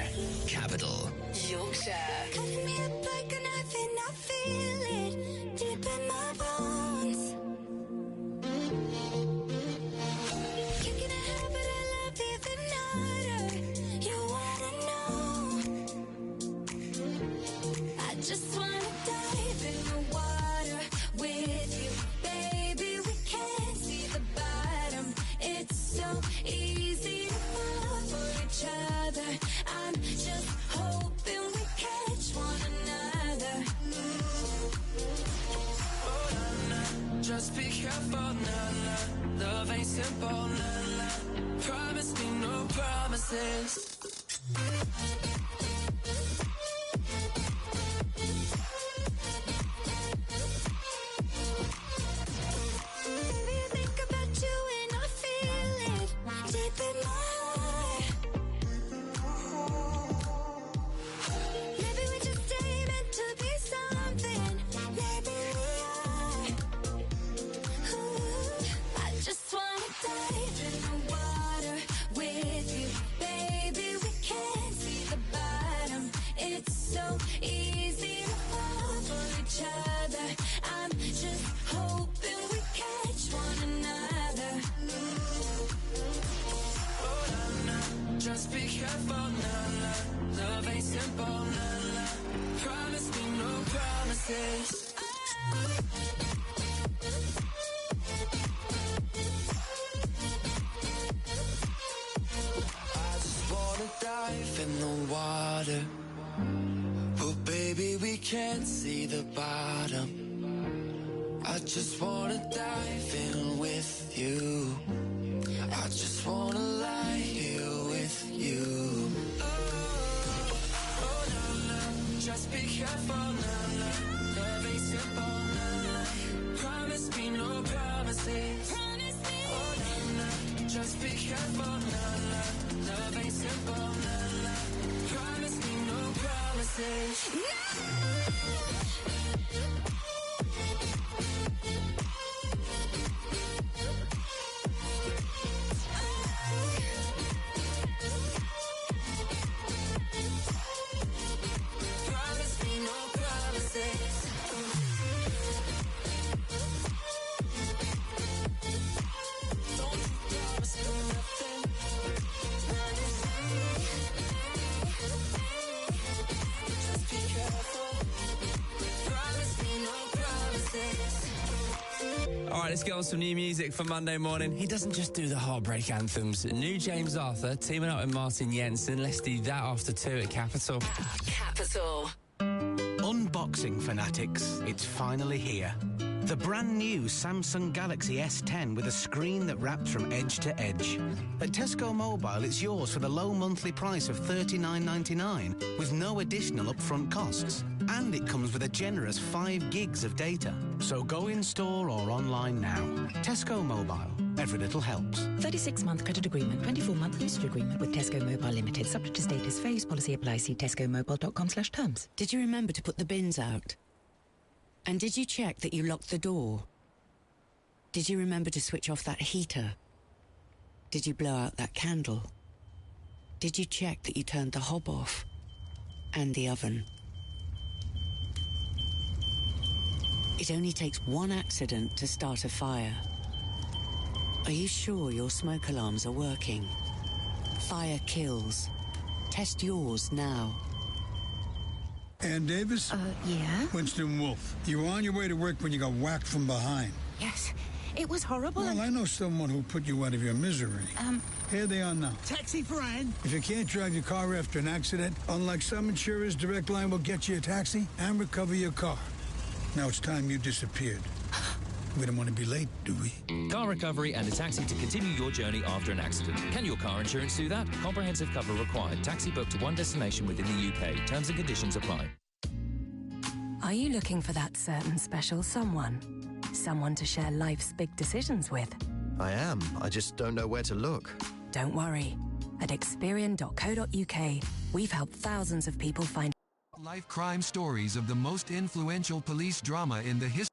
Capital. Yorkshire. Cutting me up like a knife and I feel it deep in my bones. Kicking a habit I love even harder. You wanna know? I just wanna dive in the water with you, baby. We can't see the bottom. It's so easy to fall for each other. I'm just hoping we catch one another. Oh, nah, nah. Just be careful, nah, nah. Love ain't simple, nah, nah. Promise me no promises. Baby, I think about you and I feel it deep in my heart. Maybe we just ain't meant to be something. Maybe we are. Ooh, I just wanna dive in the water with you, baby. We can't see the bottom. It's so easy to fall for each other. I'm just hoping we catch one another. Oh, nah, nah. Just be careful, nah, nah. Love ain't simple, nah, nah. Promise me no promises. I just wanna dive in the water, but baby we can't see the bottom. I just wanna dive in with you. I just wanna lie here with you. Oh, no, no. Just be careful, no, no. Love ain't simple, no, no. Promise me no promises. Oh, no, no. Just be careful, no, no. Love ain't simple, no, no. Promise me no promises. All right, let's get on some new music for Monday morning. He doesn't just do the heartbreak anthems. New James Arthur teaming up with Martin Jensen. Let's do that after 2 at Capital. Capital. Unboxing fanatics, it's finally here. The brand new Samsung Galaxy S10 with a screen that wraps from edge to edge. At Tesco Mobile, it's yours for the low monthly price of $39.99 with no additional upfront costs. And it comes with a generous 5 gigs of data. So go in store or online now. Tesco Mobile. Every little helps. 36-month credit agreement, 24-month usage agreement with Tesco Mobile Limited. Subject to status. Phase policy applies. See tescomobile.com/terms. Did you remember to put the bins out? And did you check that you locked the door? Did you remember to switch off that heater? Did you blow out that candle? Did you check that you turned the hob off? And the oven? It only takes one accident to start a fire. Are you sure your smoke alarms are working? Fire kills. Test yours now. Ann Davis? Yeah? Winston Wolfe. You were on your way to work when you got whacked from behind. Yes. It was horrible. Well, I know someone who put you out of your misery. Here they are now. Taxi for Ann. If you can't drive your car after an accident, unlike some insurers, Direct Line will get you a taxi and recover your car. Now it's time you disappeared. We don't want to be late, do we? Car recovery and a taxi to continue your journey after an accident. Can your car insurance do that? Comprehensive cover required. Taxi booked to one destination within the UK. Terms and conditions apply. Are you looking for that certain special someone? Someone to share life's big decisions with? I am. I just don't know where to look. Don't worry. At Experian.co.uk, we've helped thousands of people find life crime stories of the most influential police drama in the history.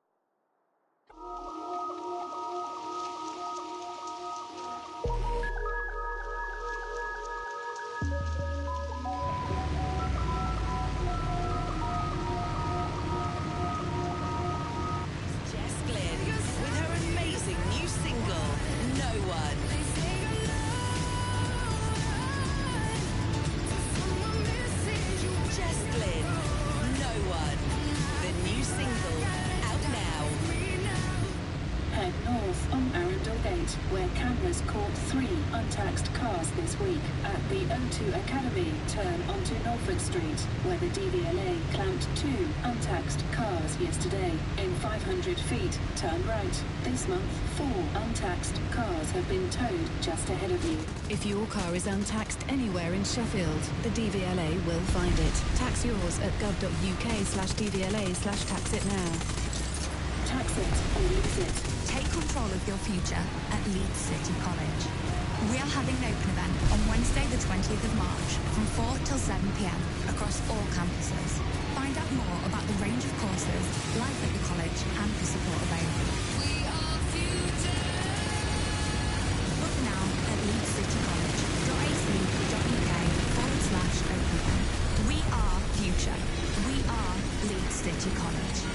where cameras caught 3 untaxed cars this week. At the O2 Academy, turn onto Norfolk Street, where the DVLA clamped 2 untaxed cars yesterday. In 500 feet, turn right. This month, 4 untaxed cars have been towed just ahead of you. If your car is untaxed anywhere in Sheffield, the DVLA will find it. Tax yours at gov.uk/DVLA/taxitnow. Tax it or lose it. Take control of your future at Leeds City College. We are having an open event on Wednesday the 20th of March from 4 till 7 p.m. across all campuses. Find out more about the range of courses, life at the college and the support available. We are future! Book now at leedscitycollege.ac.uk/open event. We are future. We are Leeds City College.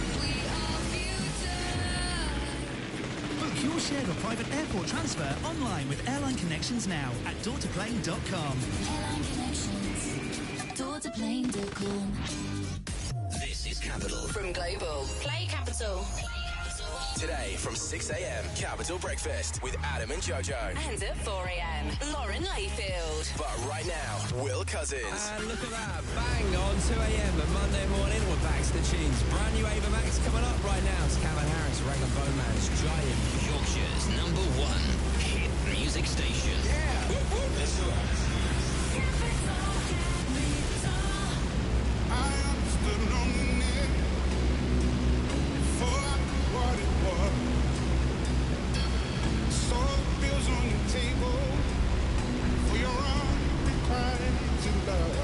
Book your share of private airport transfer online with Airline Connections now at doortoplane.com. Airline Connections. Doortoplane.com. This is Capital. From Global. Play Capital. Today from 6 a.m. Capital Breakfast with Adam and Jojo. And at 4 a.m. Lauren Layfield. But right now, Will Cousins. And look at that, bang on 2 a.m. on Monday morning. We're back to the tunes. Brand new Ava Max coming up right now. It's Calvin Harris, Regan Bowman's Giant. Yorkshire's #1 hit music station. Yeah. Whoop, whoop. Let's do it. I understood loneliness before I knew what it was. Saw the bills on your table for your unrequited love.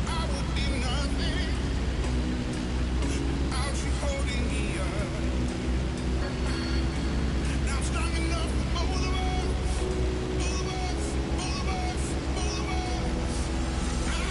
I would be nothing without you holding me up. Now I'm strong enough for both of us, both of us, both of us, both of us. I am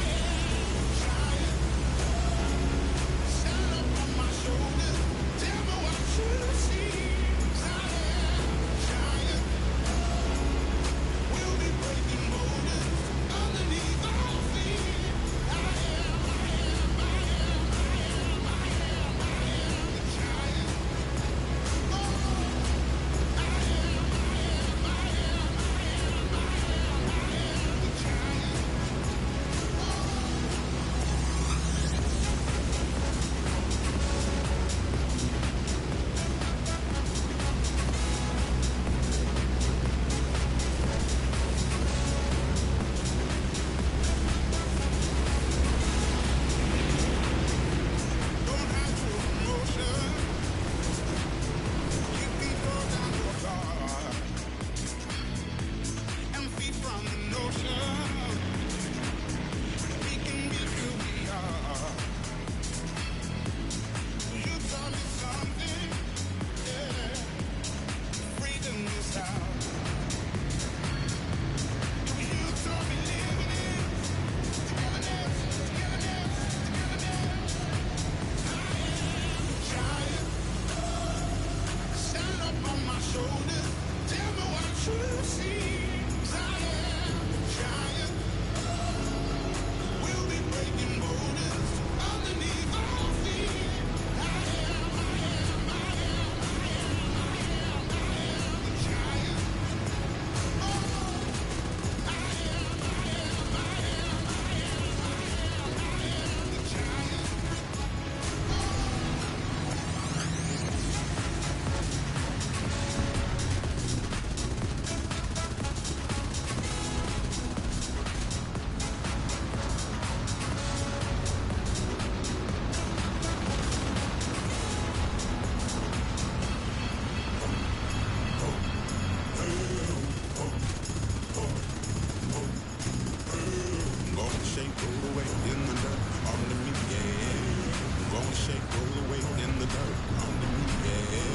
shake, roll away in the dirt. On the move, yeah.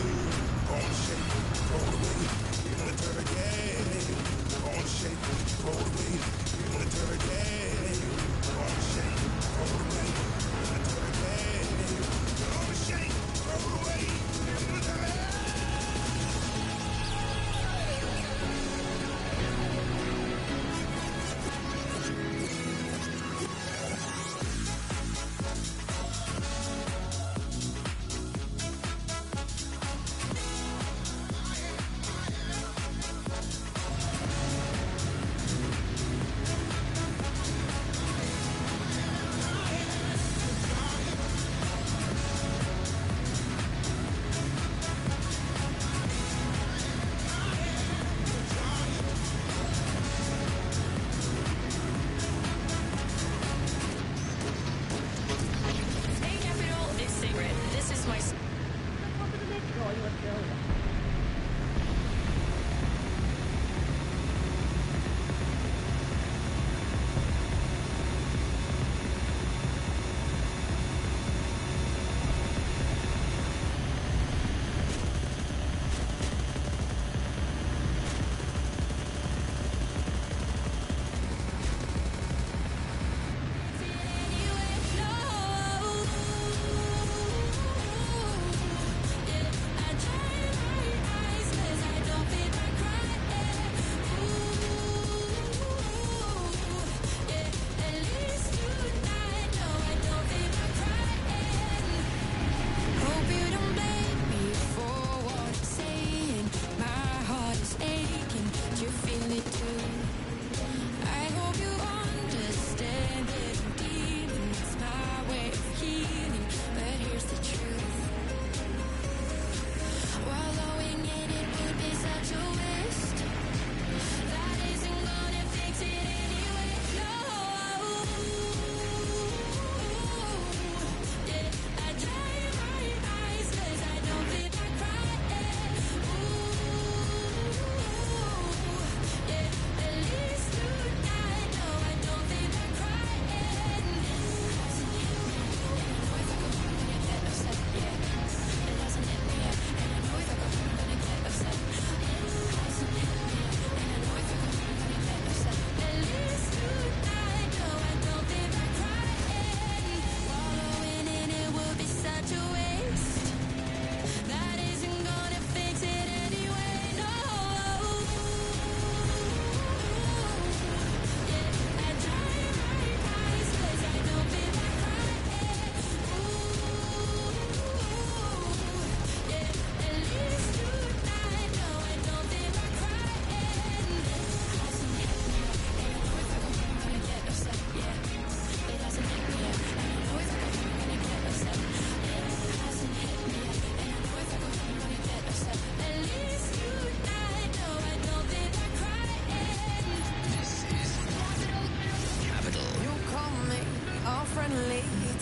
Gonna shake, roll away in the dirt, yeah. Gonna shake, roll away in the dirt, yeah. Gonna shake, roll away in the dirt, yeah. Gonna shake, roll away in the dirt.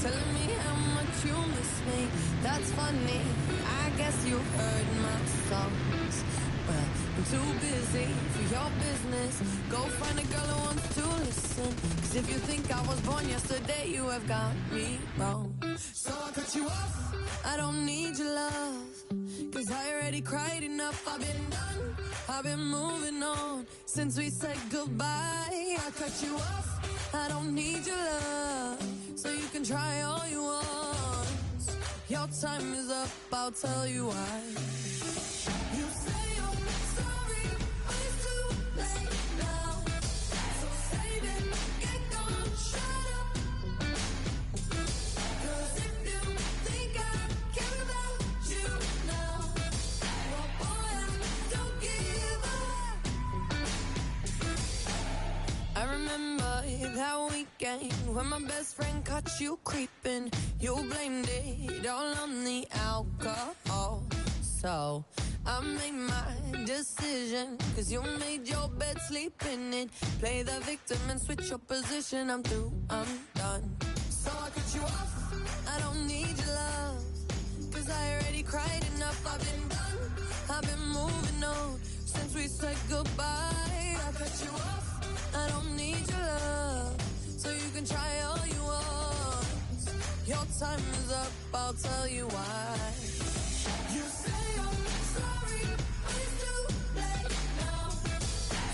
telling me how much you miss me. That's funny, I guess you heard my songs. Well, I'm too busy for your business. Go find a girl who wants to listen. Cause if you think I was born yesterday, you have got me wrong. So I cut you off, I don't need your love. Cause I already cried enough, I've been done, I've been moving on. Since we said goodbye, I cut you off, I don't need your love. So you can try all you want. Your time is up, I'll tell you why. You say you're sorry, but it's too late now. So save it, get gone, shut up. Cause if you think I care about you now, well boy, I don't give up. I remember that weekend when my best friend caught you creeping. You blamed it all on the alcohol. So I made my decision, cause you made your bed, sleep in it. Play the victim and switch your position. I'm through, I'm done. So I cut you off, I don't need your love. Cause I already cried enough, I've been done, I've been moving on. Since we said goodbye, I cut you off, I don't need your love. So you can try all you want. Your time is up, I'll tell you why. You say I'm sorry, but it's too late now.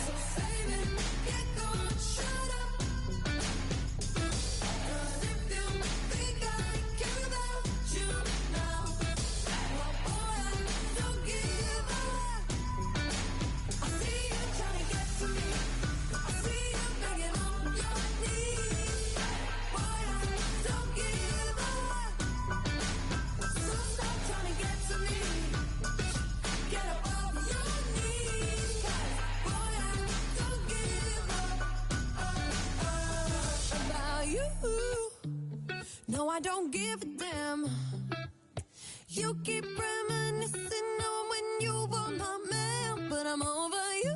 So save it, get gone, shut up. 'Cause if you think I care about you now, well, boy, I don't give a lot. I see you trying to get to me. I see you begging on your knees. Boy, I don't give a lot. So stop trying to get to me. Get up off your knees. 'Cause boy, I don't give a about you. No, I don't give a damn. You keep reminiscing on when you were my man, but I'm over you.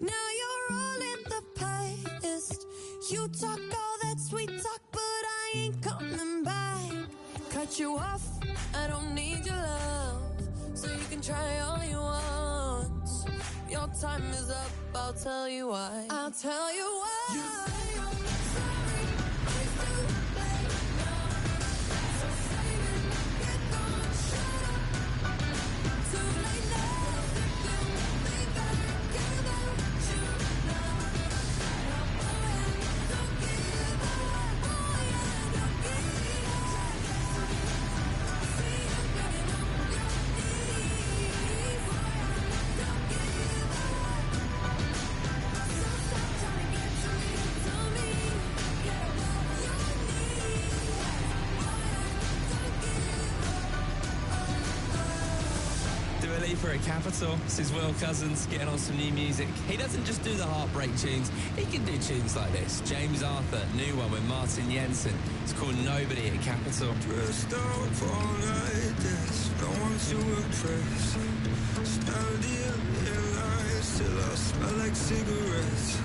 Now you're all in the past. You talk all that sweet talk, but I ain't coming back. Cut you off, I don't need your love, so you can try all you want. Your time is up, I'll tell you why. I'll tell you why. You say I'm sorry, but it's too late now. So save it, get gone, shut up. Too late now. You think I care about you now. Well, boy, I don't give a lot. Boy, I don't give a lot. See you begging on your knees. Boy, I don't give a lot. So stop trying to get to me. Get up off your knees. Boy, I don't give a Dua Lipa at Capital. This is Will Cousins getting on some new music. He doesn't just do the heartbreak tunes, he can do tunes like this. James Arthur, new one with Martin Jensen. It's called Nobody at Capital. Dressed up all like this, no one to impress. Standing in lines till I smell like cigarettes.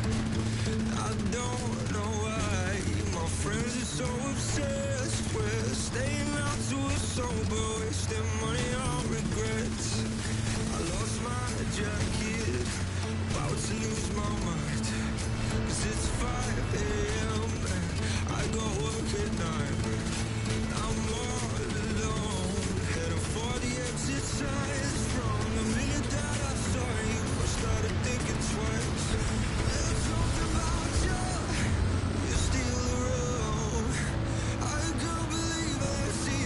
I don't know why my friends are so obsessed with staying out to a sober, wasting money on regrets. I lost my jacket, about to lose my mind. 'Cause it's 5 a.m. and I got work at 9. I'm all alone, heading for the exit signs. From the minute that I saw you, I started thinking twice. There's something about you, you're still around. I can't believe I see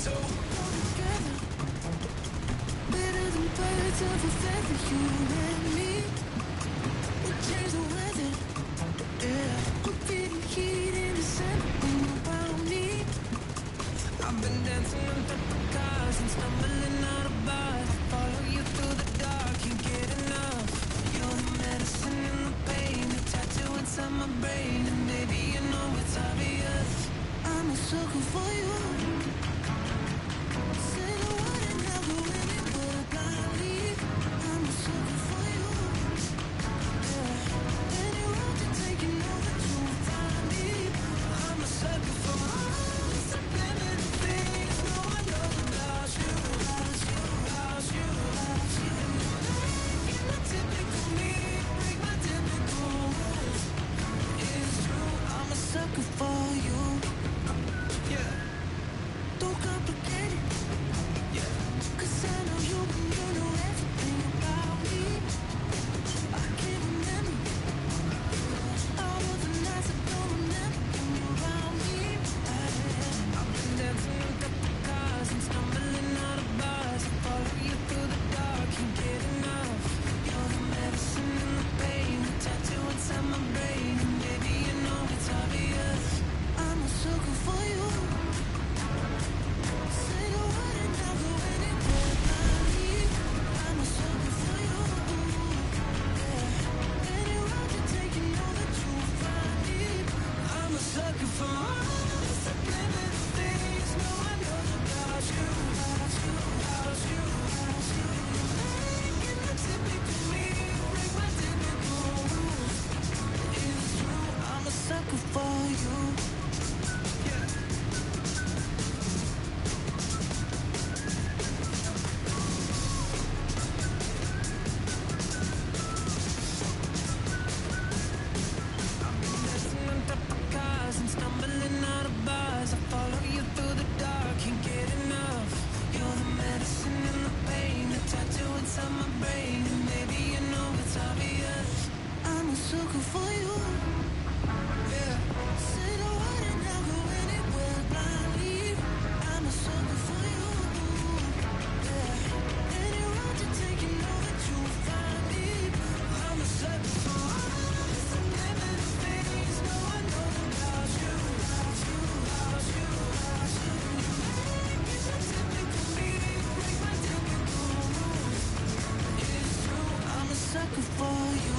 capital. Better than birds of a feather, you and me. We change the weather, yeah. We feel the heat in the sun when you're around me. I've been dancing on top of cars and stumbling out of bars. I follow you through the dark, can't get enough. You're the medicine and the pain, the tattoo inside my brain. And baby, you know it's obvious, I'm a sucker for you. Say the word and I'll go anywhere blindly. I'm a sucker for you. Yeah. Any road you take, you know that you'll find me. I'm a sucker for all the subliminal things no one knows about you, about you, about you, about you. You're not typical me, break my typical rules. It's true, I'm a sucker for you. yeah, Don't complicate it, yeah. 'cause I know you know everything about me. I can't remember all of the nights I don't remember when you're around me. I've been dancing on top of cars and stumbling out of bars. I follow you through the dark, can't get enough. You're the medicine and the pain, the tattoo inside my brain. And baby, you know it's obvious, I'm a sucker for you. Say the word and I'll go anywhere blindly. I'm a sucker for you. Yeah. Any road you take, you know that you'll find me. I'm a sucker for all the subliminal things no one knows about you, about you, about you, about you. You're not typical me, break my typical rules. It's true, I'm a sucker for you. yeah. Dancing on top of cars and stumbling out of bars. I follow you through the dark, can't get enough. You're the medicine and the pain, the tattoo inside my brain. And maybe you know it's obvious, I'm a sucker for you. yeah. Say the word and I'll go anywhere blindly. I'm a sucker for you. Yeah. Any road you take, you know that you'll find me. I'm a sucker for all the subliminal things no one knows about you, about you, about you, about you. You're not typical me, break my typical rules. It's true, I'm a sucker for you.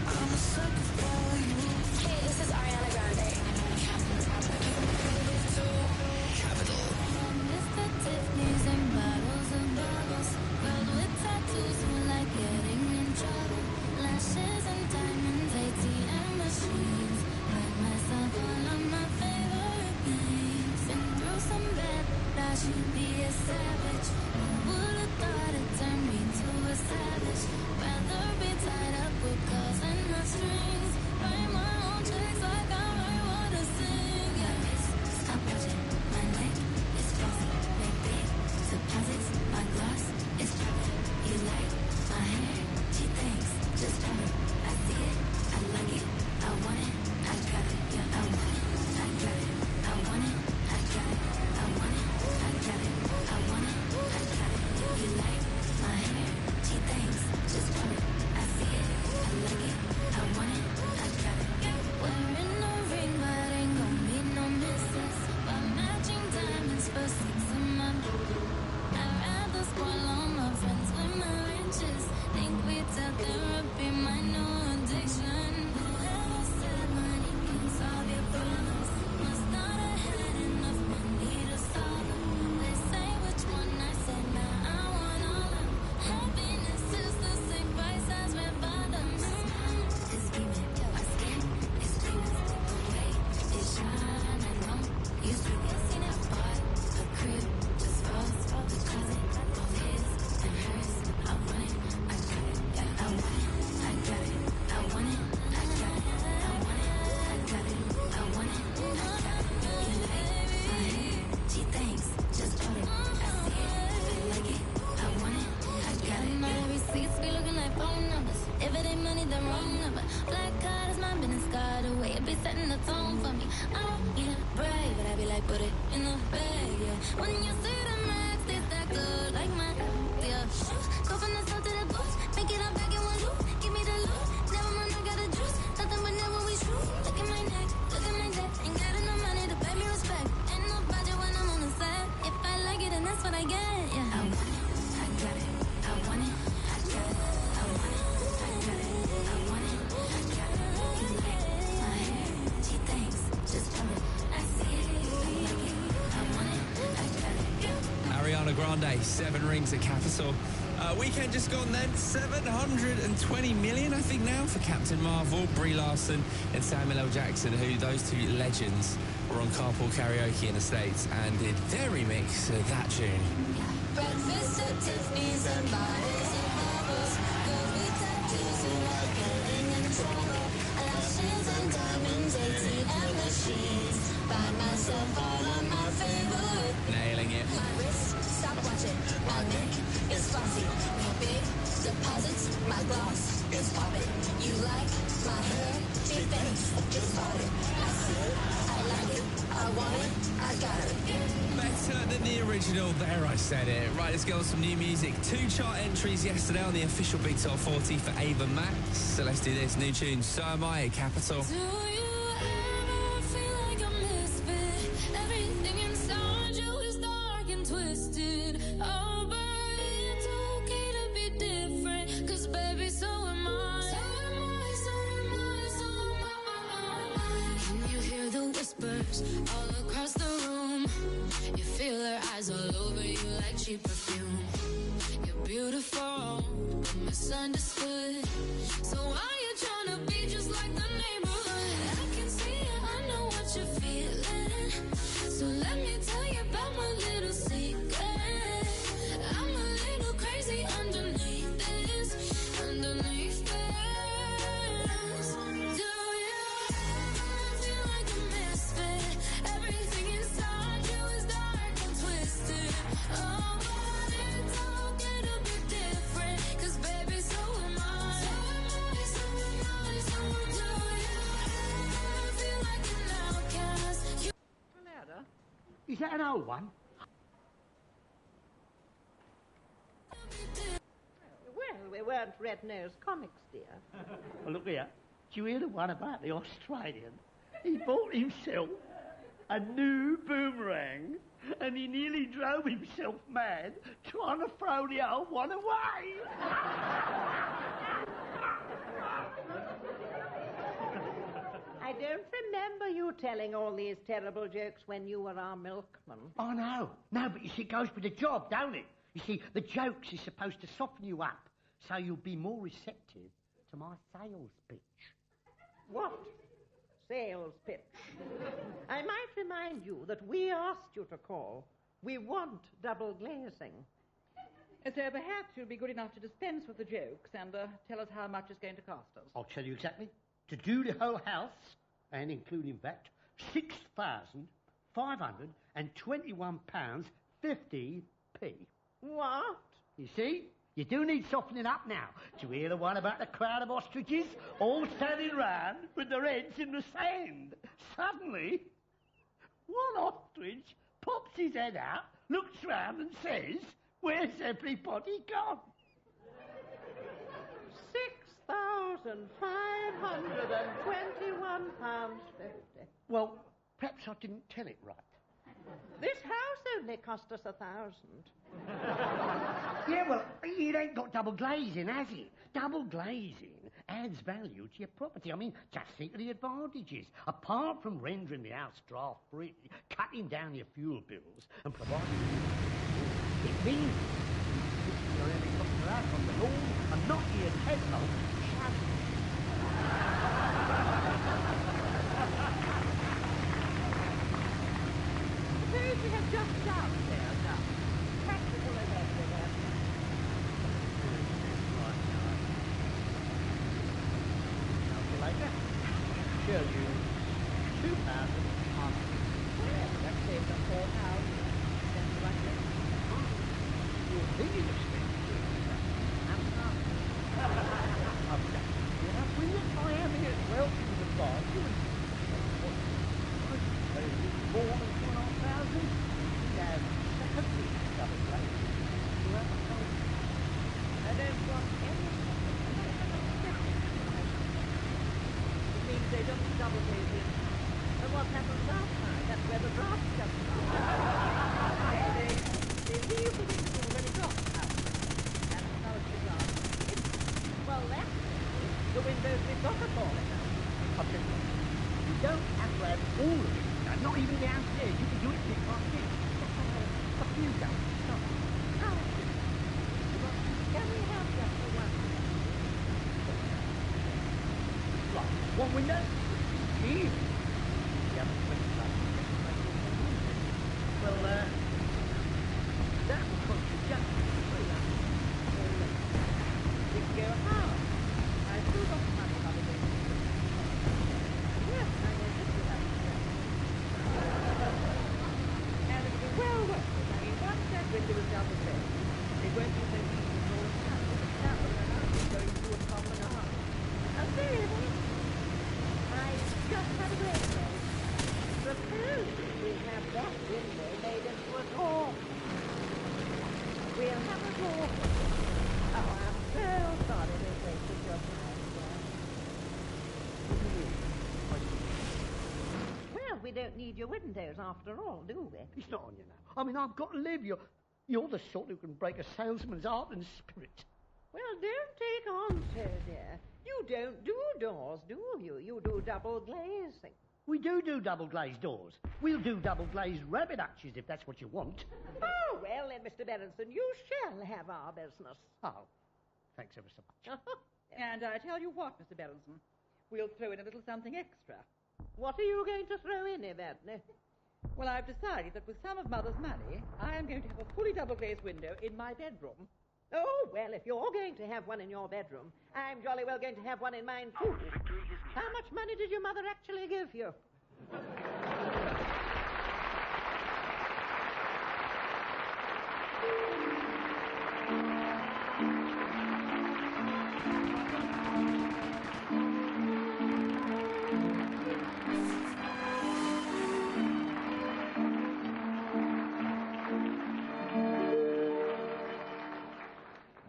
I'm a sucker for you. Hey, this is Ariana Grande. Capital. Mr. Tiffany's and bottles of bubbles. Girls with tattoos who like getting in trouble. Lashes and diamonds, ATM machines. Buy myself all of my favorite things. Been through some bad, but I should be a savage. Who would've thought it turned me to a savage? Rather be tied up with calls and not strings. Write my own checks like I write what I sing. Yeah, stop watching my neck. It's flossy, make big deposits. My gloss is popping. You like my hair? She thinks, just tell it. I see it, I like it, I want it, I got it. Yeah, I want it, I got it, I want it, I got it, I want it, I got it, I want it, I got it. You like my hair? She thinks, just tell it. I see it, I like it, I want it, I got it. Wearing no ring, but ain't gon' meet no misses. Buy matching diamonds for 6 of my. I'd rather spoil all my friends with my riches. Think we tell therapy my new addiction. Whoever said money can solve your problems must not have had enough money to solve them. They say which one I said, now I want all of them. Happiness is the same price as red bottoms. It's giving, my skin is famous. The way it shine, I know you sweet. You seen it bought a crib just for us. The closet, both his and hers. I want it, I got it, yeah, I want it, I got it, I want it, I got it, I want it, I got it, I want it, I got it. You like my hair? She thinks, just put it. I see it, I like it, I want it, I got it. My receipts be looking like phone numbers. If it ain't money, then wrong number. Black card is my business card away. be setting the tone for me. I don't need a brag, but I be like, put it in the bag, yeah. When you see the max, it's that good, like my, yeah. Go from the south to the boots, make it all back in one loop. Give me the loot, never mind, I got the juice. Nothing but never we shoot. Look at my neck, look at my neck. Ain't got enough money to pay me respect. Ain't no budget when I'm on the set. If I like it, then that's what I get, yeah. I want it, I got it. I want it, I got it. I want it, I got it. I want it, I got it. You like my hair? She thinks, just tell it. I see it, I like it. I want it, I got it. Ariana Grande, 7 rings at Capitol. Weekend just gone then, 720 million, I think now, for Captain Marvel, Brie Larson and Samuel L. Jackson, who those two legends were on Carpool Karaoke in the States and did their remix of that tune. Breakfast at Tiffany's and bottles and bubbles. Girls with tattoos who are getting in trouble. Lashes and diamonds, ATM machines. Buy myself all of my favorite. Nailing it. My wrist, stop watching. My neck is flossy. No big deposits. My gloss is popping. You like my hair? She thinks, just bought it. I see it, I like it, I want it, I got it. Better than the original, there I said it. Right, let's go on some new music. 2 chart entries yesterday on the official Big Top 40 for Ava Max. So let's do this, new tune, So Am I at Capitol. Do you ever feel like a misfit? Everything inside you is dark and twisted. Oh, but it's okay to be different. 'Cause baby, so am I. So am I, so am I, so am I. Can you hear the whispers all across the room? You feel her eyes all over you like cheap perfume. You're beautiful, but misunderstood. So why you tryna be just like the neighborhood? I can see it, I know what you're feeling. So let me tell you about my little secret. I'm a little crazy underneath this, underneath this. Do you ever feel like a misfit? Everything inside you is dark and twisted. Oh, but it's okay to be different. 'Cause baby, so am I. So am I, so am I, so do you ever feel like an outcast? You Louder. Is that an old one? Well, we weren't red-nosed comics, dear. Well, look here. Do you hear the one about the Australian? He bought himself a new boomerang and he nearly drove himself mad trying to throw the old one away. I don't remember you telling all these terrible jokes when you were our milkman. Oh, no. No, but you see, it goes with the job, don't it? You see, the jokes is supposed to soften you up so you'll be more receptive to my sales pitch. What? Sales pitch. I might remind you that we asked you to call. We want double glazing. So perhaps you'll be good enough to dispense with the jokes and tell us how much it's going to cost us. I'll tell you exactly. To do the whole house, and including VAT, £6,521.50p. What? You see? You do need softening up now. Do you hear the one about the crowd of ostriches all standing round with their heads in the sand? Suddenly, one ostrich pops his head out, looks round and says, "Where's everybody gone?" £6,521.50. Well, perhaps I didn't tell it right. This house only cost us 1,000. Yeah, well, it ain't got double glazing, has it? Double glazing adds value to your property. I mean, just think of the advantages. Apart from rendering the house draft-free, cutting down your fuel bills and providing... It means you're helicopter out on the lawn and not your headlight shouting. Suppose we have just downstairs now. Practical as everywhere. Calculator. Show you 2,000 on. That saves us 4,000. You're thinking of spending 2,000. Brilliant. I am here. Welcome to the bar. You double glazed in. And what happens outside? That's where the draft comes from. They leave the window when it drops out. That's how it's done. Well, that's the windows we've got are falling out. You don't have to have all of it. Not even downstairs. You can do it bit by bit. A few don't. How? Can we have just the one? Right. One window? Easy. Yeah, well, that will cost you just $300. You can go hard. I've still got some money by the way. Yes, I know this will have to go. And it'll be well worth it. I mean, once that window is down the stairs, it won't be so easy to all the time. The chapel and I is going through a common arm. And there, I just had a brainwave. Suppose we have that window made into a door. We'll have a door. Oh, I'm so sorry they wasted your time, sir. Well, we don't need your windows after all, do we? It's not on you now. I mean, I've got to live. You're the sort who can break a salesman's heart and spirit. Well, don't take on so, dear. You don't do doors, do you? You do double glazing. We do double glazed doors. We'll do double glazed rabbit hutches if that's what you want. Oh, well then, Mr. Berenson, you shall have our business. Oh, thanks ever so much. And I tell you what, Mr. Berenson, we'll throw in a little something extra. What are you going to throw in, Evadne? Well, I've decided that with some of Mother's money, I am going to have a fully double-glazed window in my bedroom. Oh, well, if you're going to have one in your bedroom, I'm jolly well going to have one in mine, too. How much money did your mother actually give you?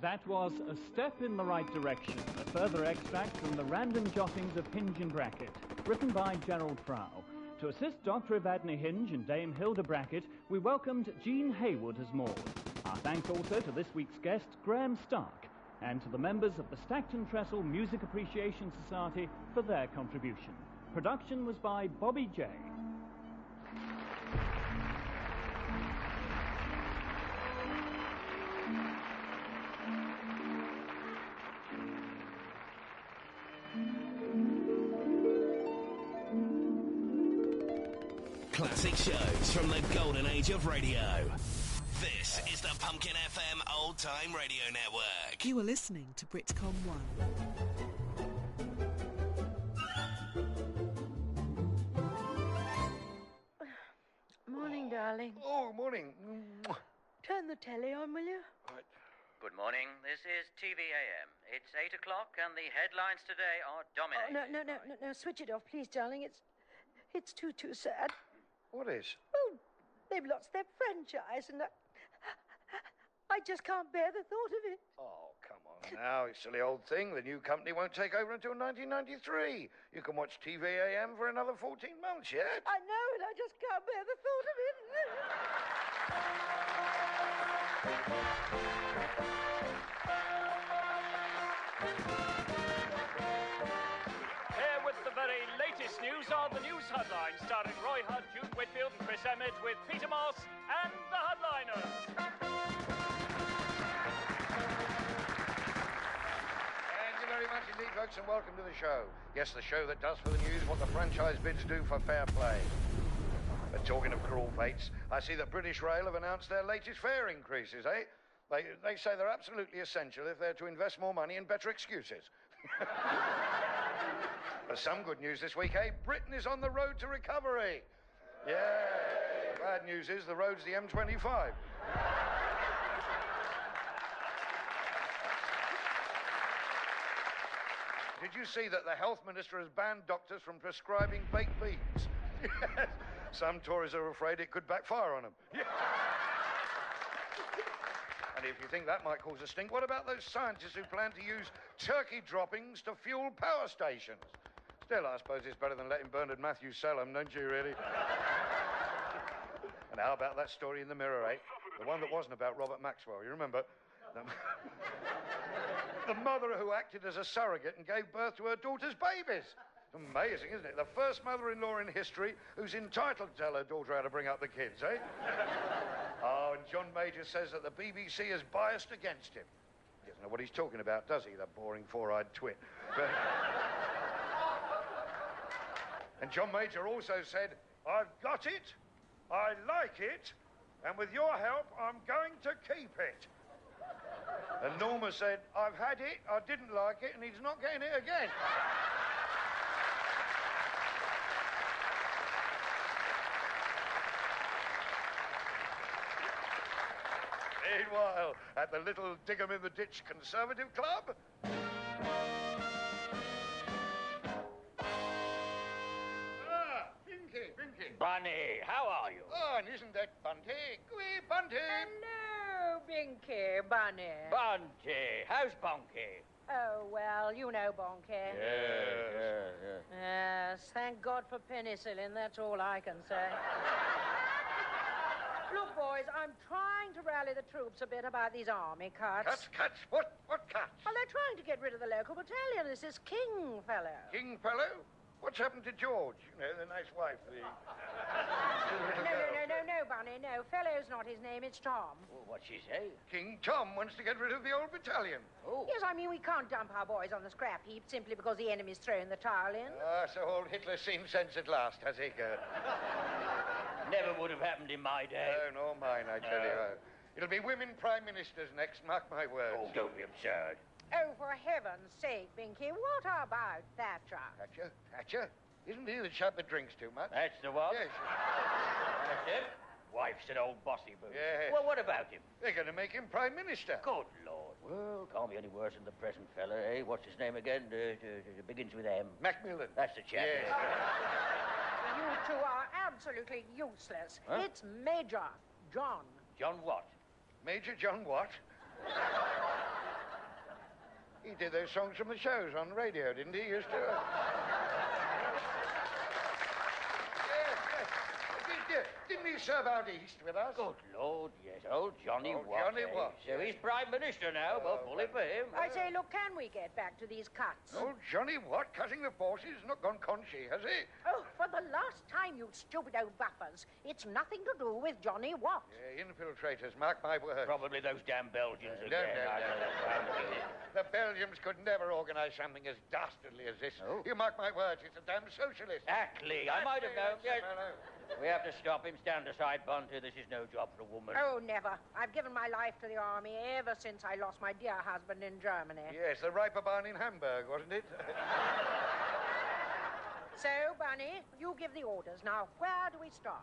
That was A Step in the Right Direction, a further extract from the Random Jottings of Hinge and Brackett, written by Gerald Frau. To assist Dr. Evadne Hinge and Dame Hilda Brackett, we welcomed Jean Haywood as Maud. Our thanks also to this week's guest, Graham Stark, and to the members of the Stackton Trestle Music Appreciation Society for their contribution. Production was by Bobby J. Classic shows from the golden age of radio. This is the Pumpkin FM Old Time Radio Network. You are listening to Britcom 1. Morning, darling. Oh, morning. Turn the telly on, will you? Right. Good morning. This is TVAM. It's 8 o'clock and the headlines today are dominated. Oh, no. Switch it off, please, darling. It's too sad. What is? Oh, they've lost their franchise and I just can't bear the thought of it. Oh, come on now, you silly old thing. The new company won't take over until 1993. You can watch TVAM for another 14 months yet. I know, and I just can't bear the thought of it. Here with the very latest news are the news headlines, starring Roy Hunt, Jude Whitfield and Chris Emmett, with Peter Moss and the headliners. Thank you very much indeed, folks, and welcome to the show. Yes, the show that does for the news what the franchise bids do for fair play. But talking of cruel fates, I see that British Rail have announced their latest fare increases, eh? They say they're absolutely essential if they're to invest more money in better excuses. But some good news this week, eh? Britain is on the road to recovery. Yeah. Bad news is the road's the M25. Did you see that the health minister has banned doctors from prescribing baked beans? Yes. Some Tories are afraid it could backfire on them. Yeah. And if you think that might cause a stink, what about those scientists who plan to use turkey droppings to fuel power stations? Still, I suppose it's better than letting Bernard Matthews sell 'em, don't you, really? And how about that story in the Mirror, eh? The one that wasn't about Robert Maxwell, you remember? The mother who acted as a surrogate and gave birth to her daughter's babies. Amazing, isn't it? The first mother-in-law in history who's entitled to tell her daughter how to bring up the kids, eh? Oh, and John Major says that the BBC is biased against him. He doesn't know what he's talking about, does he, that boring four-eyed twit? But... And John Major also said, I've got it, I like it, and with your help, I'm going to keep it. And Norma said, I've had it, I didn't like it, and he's not getting it again. Meanwhile, at the little Digham-in-the-Ditch Conservative Club... Binky. Bunny, how are you? Oh, and isn't that Bunty? Gwee, Bunty! Hello, Binky, Bunny. Bunty, how's Bonky? Oh, well, you know Bonky. Yes. Yes, thank God for penicillin, that's all I can say. Look, boys, I'm trying to rally the troops a bit about these army cuts. Cuts? What cuts? Well, they're trying to get rid of the local battalion. This is King fellow. King fellow? What's happened to George? You know, the nice wife, the... No, Bunny, no. Fellow's not his name, it's Tom. Well, what'd she say? King Tom wants to get rid of the old battalion. Oh. Yes, I mean, we can't dump our boys on the scrap heap simply because the enemy's thrown the towel in. Ah, so old Hitler's seen sense at last, has he, Gert? Never would have happened in my day. No, nor mine, I tell you. It'll be women prime ministers next, mark my words. Oh, don't be absurd. Oh, for heaven's sake, Binky, what about Thatcher? Thatcher? Isn't he the chap that drinks too much? That's the one. Yes. That's him. Wife's an old bossy boo. Yes. Well, what about him? They're going to make him prime minister. Good Lord. Well, can't be any worse than the present fella, eh? What's his name again? Begins with M. Macmillan. That's the chap. Yes. You two are absolutely useless. Huh? It's Major John. John what? Major John what? He did those songs from the shows on radio, didn't he? Used to... Yes. Didn't he serve out east with us? Good Lord, yes. Old Johnny Watt. Johnny eh? Watt. So he's Prime Minister now. Well, bully for him. I say, look, can we get back to these cuts? Old Johnny Watt cutting the forces? Not gone conchy, has he? Oh, for the last time, you stupid old buffers. It's nothing to do with Johnny Watt. Yeah, infiltrators, mark my words. Probably those damn Belgians No. again. The Belgians could never organise something as dastardly as this. Oh. You mark my words, it's a damn socialist. Ackley, I might have known. Yes. We have to stop him. Stand aside, Bunty. This is no job for a woman. Oh, never. I've given my life to the army ever since I lost my dear husband in Germany. Yes, the Reeperbahn in Hamburg, wasn't it? So, Bunny, you give the orders. Now, where do we start?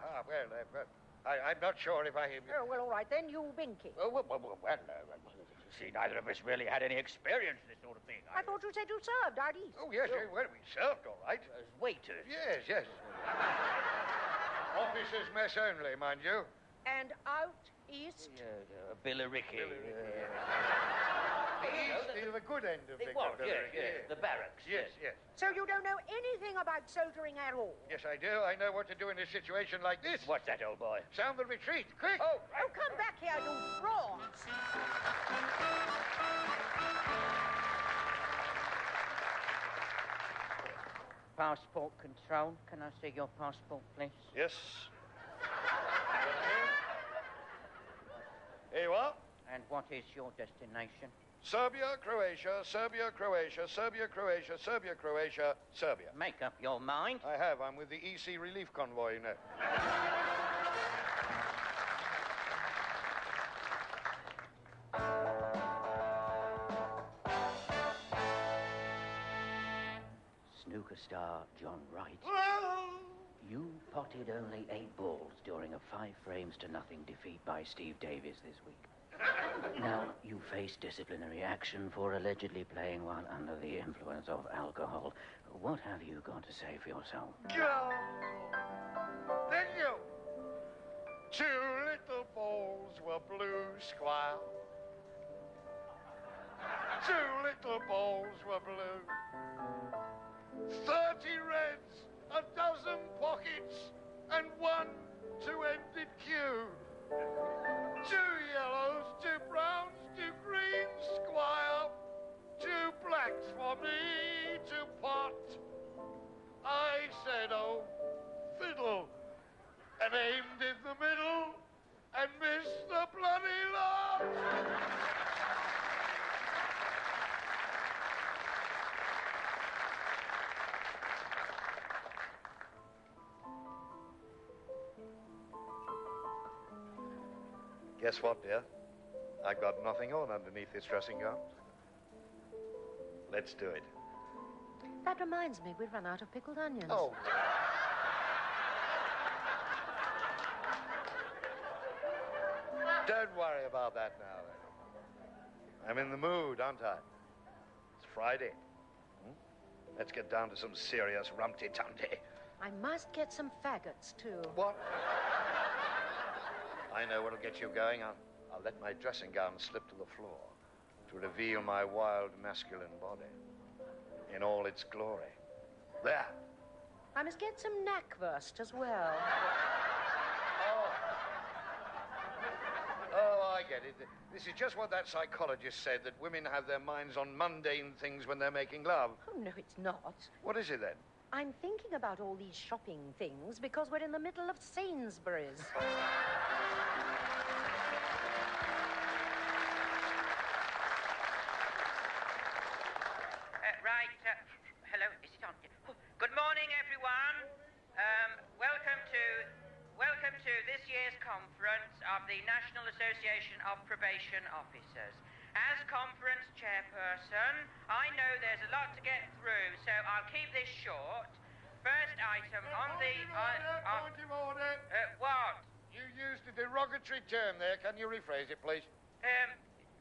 I'm not sure if I... Oh, well, all right, then you, Binky. See, neither of us really had any experience in this sort of thing. I thought you said you served out east. Oh, yes, well, we served all right. As waiters. Yes. Officers' mess only, mind you. And out east? Billericay. The good end of It was, yes. The barracks. Yes. So you don't know anything about soldiering at all? Yes, I do. I know what to do in a situation like this. What's that, old boy? Sound the retreat, quick! Oh, come back here, you frauds! Passport control. Can I see your passport, please? Yes. Here you are. And what is your destination? Serbia, Croatia, Serbia, Croatia, Serbia, Croatia, Serbia, Croatia, Serbia. Make up your mind. I have. I'm with the EC relief convoy, you know. Snooker star John Wright. You potted only 8 balls during a 5-0 defeat by Steve Davis this week. Now, you face disciplinary action for allegedly playing while under the influence of alcohol. What have you got to say for yourself? Joe! Then you! 2 little balls were blue, Squire. 2 little balls were blue. 30 reds, a dozen pockets, and 1 two-ended queue. 2 yellows, 2 browns, 2 greens, squire. 2 blacks for me to pot. I said, oh, fiddle, and aimed in the middle and missed the bloody lot. Guess what, dear? I got nothing on underneath this dressing gown. Let's do it. That reminds me, we've run out of pickled onions. Oh. Don't worry about that now, then. I'm in the mood, aren't I? It's Friday. Let's get down to some serious rumty-tumty. I must get some faggots, too. What? I know what'll get you going. I'll let my dressing gown slip to the floor to reveal my wild masculine body in all its glory. There. I must get some knackwurst as well. Oh, I get it. This is just what that psychologist said, that women have their minds on mundane things when they're making love. Oh, no, it's not. What is it, then? I'm thinking about all these shopping things because we're in the middle of Sainsbury's. Hello, is it on? Good morning, everyone. Welcome to this year's conference of the National Association of Probation Officers. As conference chairperson, I know there's a lot to get through, so I'll keep this short. First item on the... Point of order. What? You used a derogatory term there. Can you rephrase it, please?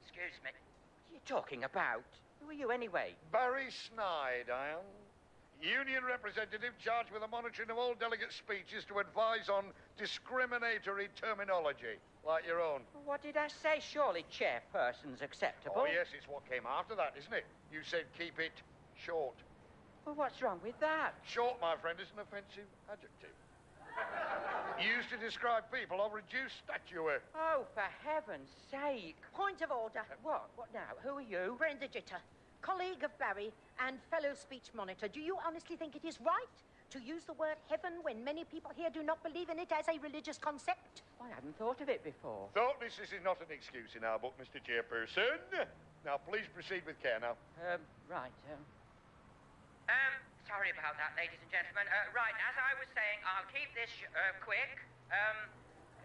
Excuse me. What are you talking about? Who are you, anyway? Barry Snide, I am. Union representative charged with the monitoring of all delegate speeches to advise on discriminatory terminology, like your own. What did I say? Surely chairperson's acceptable. Oh, yes, it's what came after that, isn't it? You said keep it short. Well, what's wrong with that? Short, my friend, is an offensive adjective. Used to describe people of reduced stature. Oh, for heaven's sake. Point of order. What? What now? Who are you? Brenda Jitter, colleague of Barry and fellow speech monitor. Do you honestly think it is right to use the word heaven when many people here do not believe in it as a religious concept? I hadn't thought of it before. Thoughtlessness is not an excuse in our book, Mr. Chairperson. Now, please proceed with care now. Right. Sorry about that, ladies and gentlemen. Right, as I was saying, I'll keep this quick.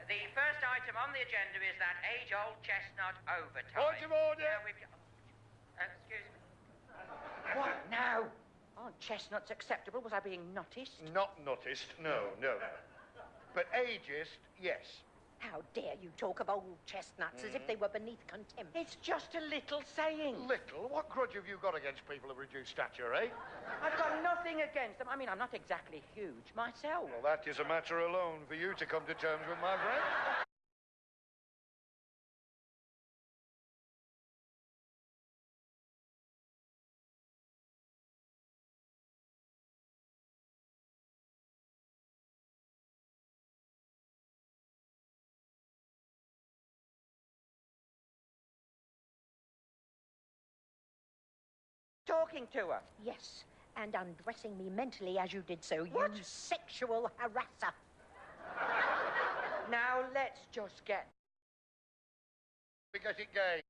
The first item on the agenda is that age-old chestnut overtime. Point of order. Excuse me. What now? Aren't chestnuts acceptable? Was I being noticed? Not noticed, no. But ageist, yes. How dare you talk of old chestnuts as if they were beneath contempt? It's just a little saying. Little? What grudge have you got against people of reduced stature, eh? I've got nothing against them. I mean, I'm not exactly huge myself. Well, that is a matter alone for you to come to terms with, my friend. Talking to her? Yes, and undressing me mentally as you did so, What? you sexual harasser. Now, let's just get... We get it gay.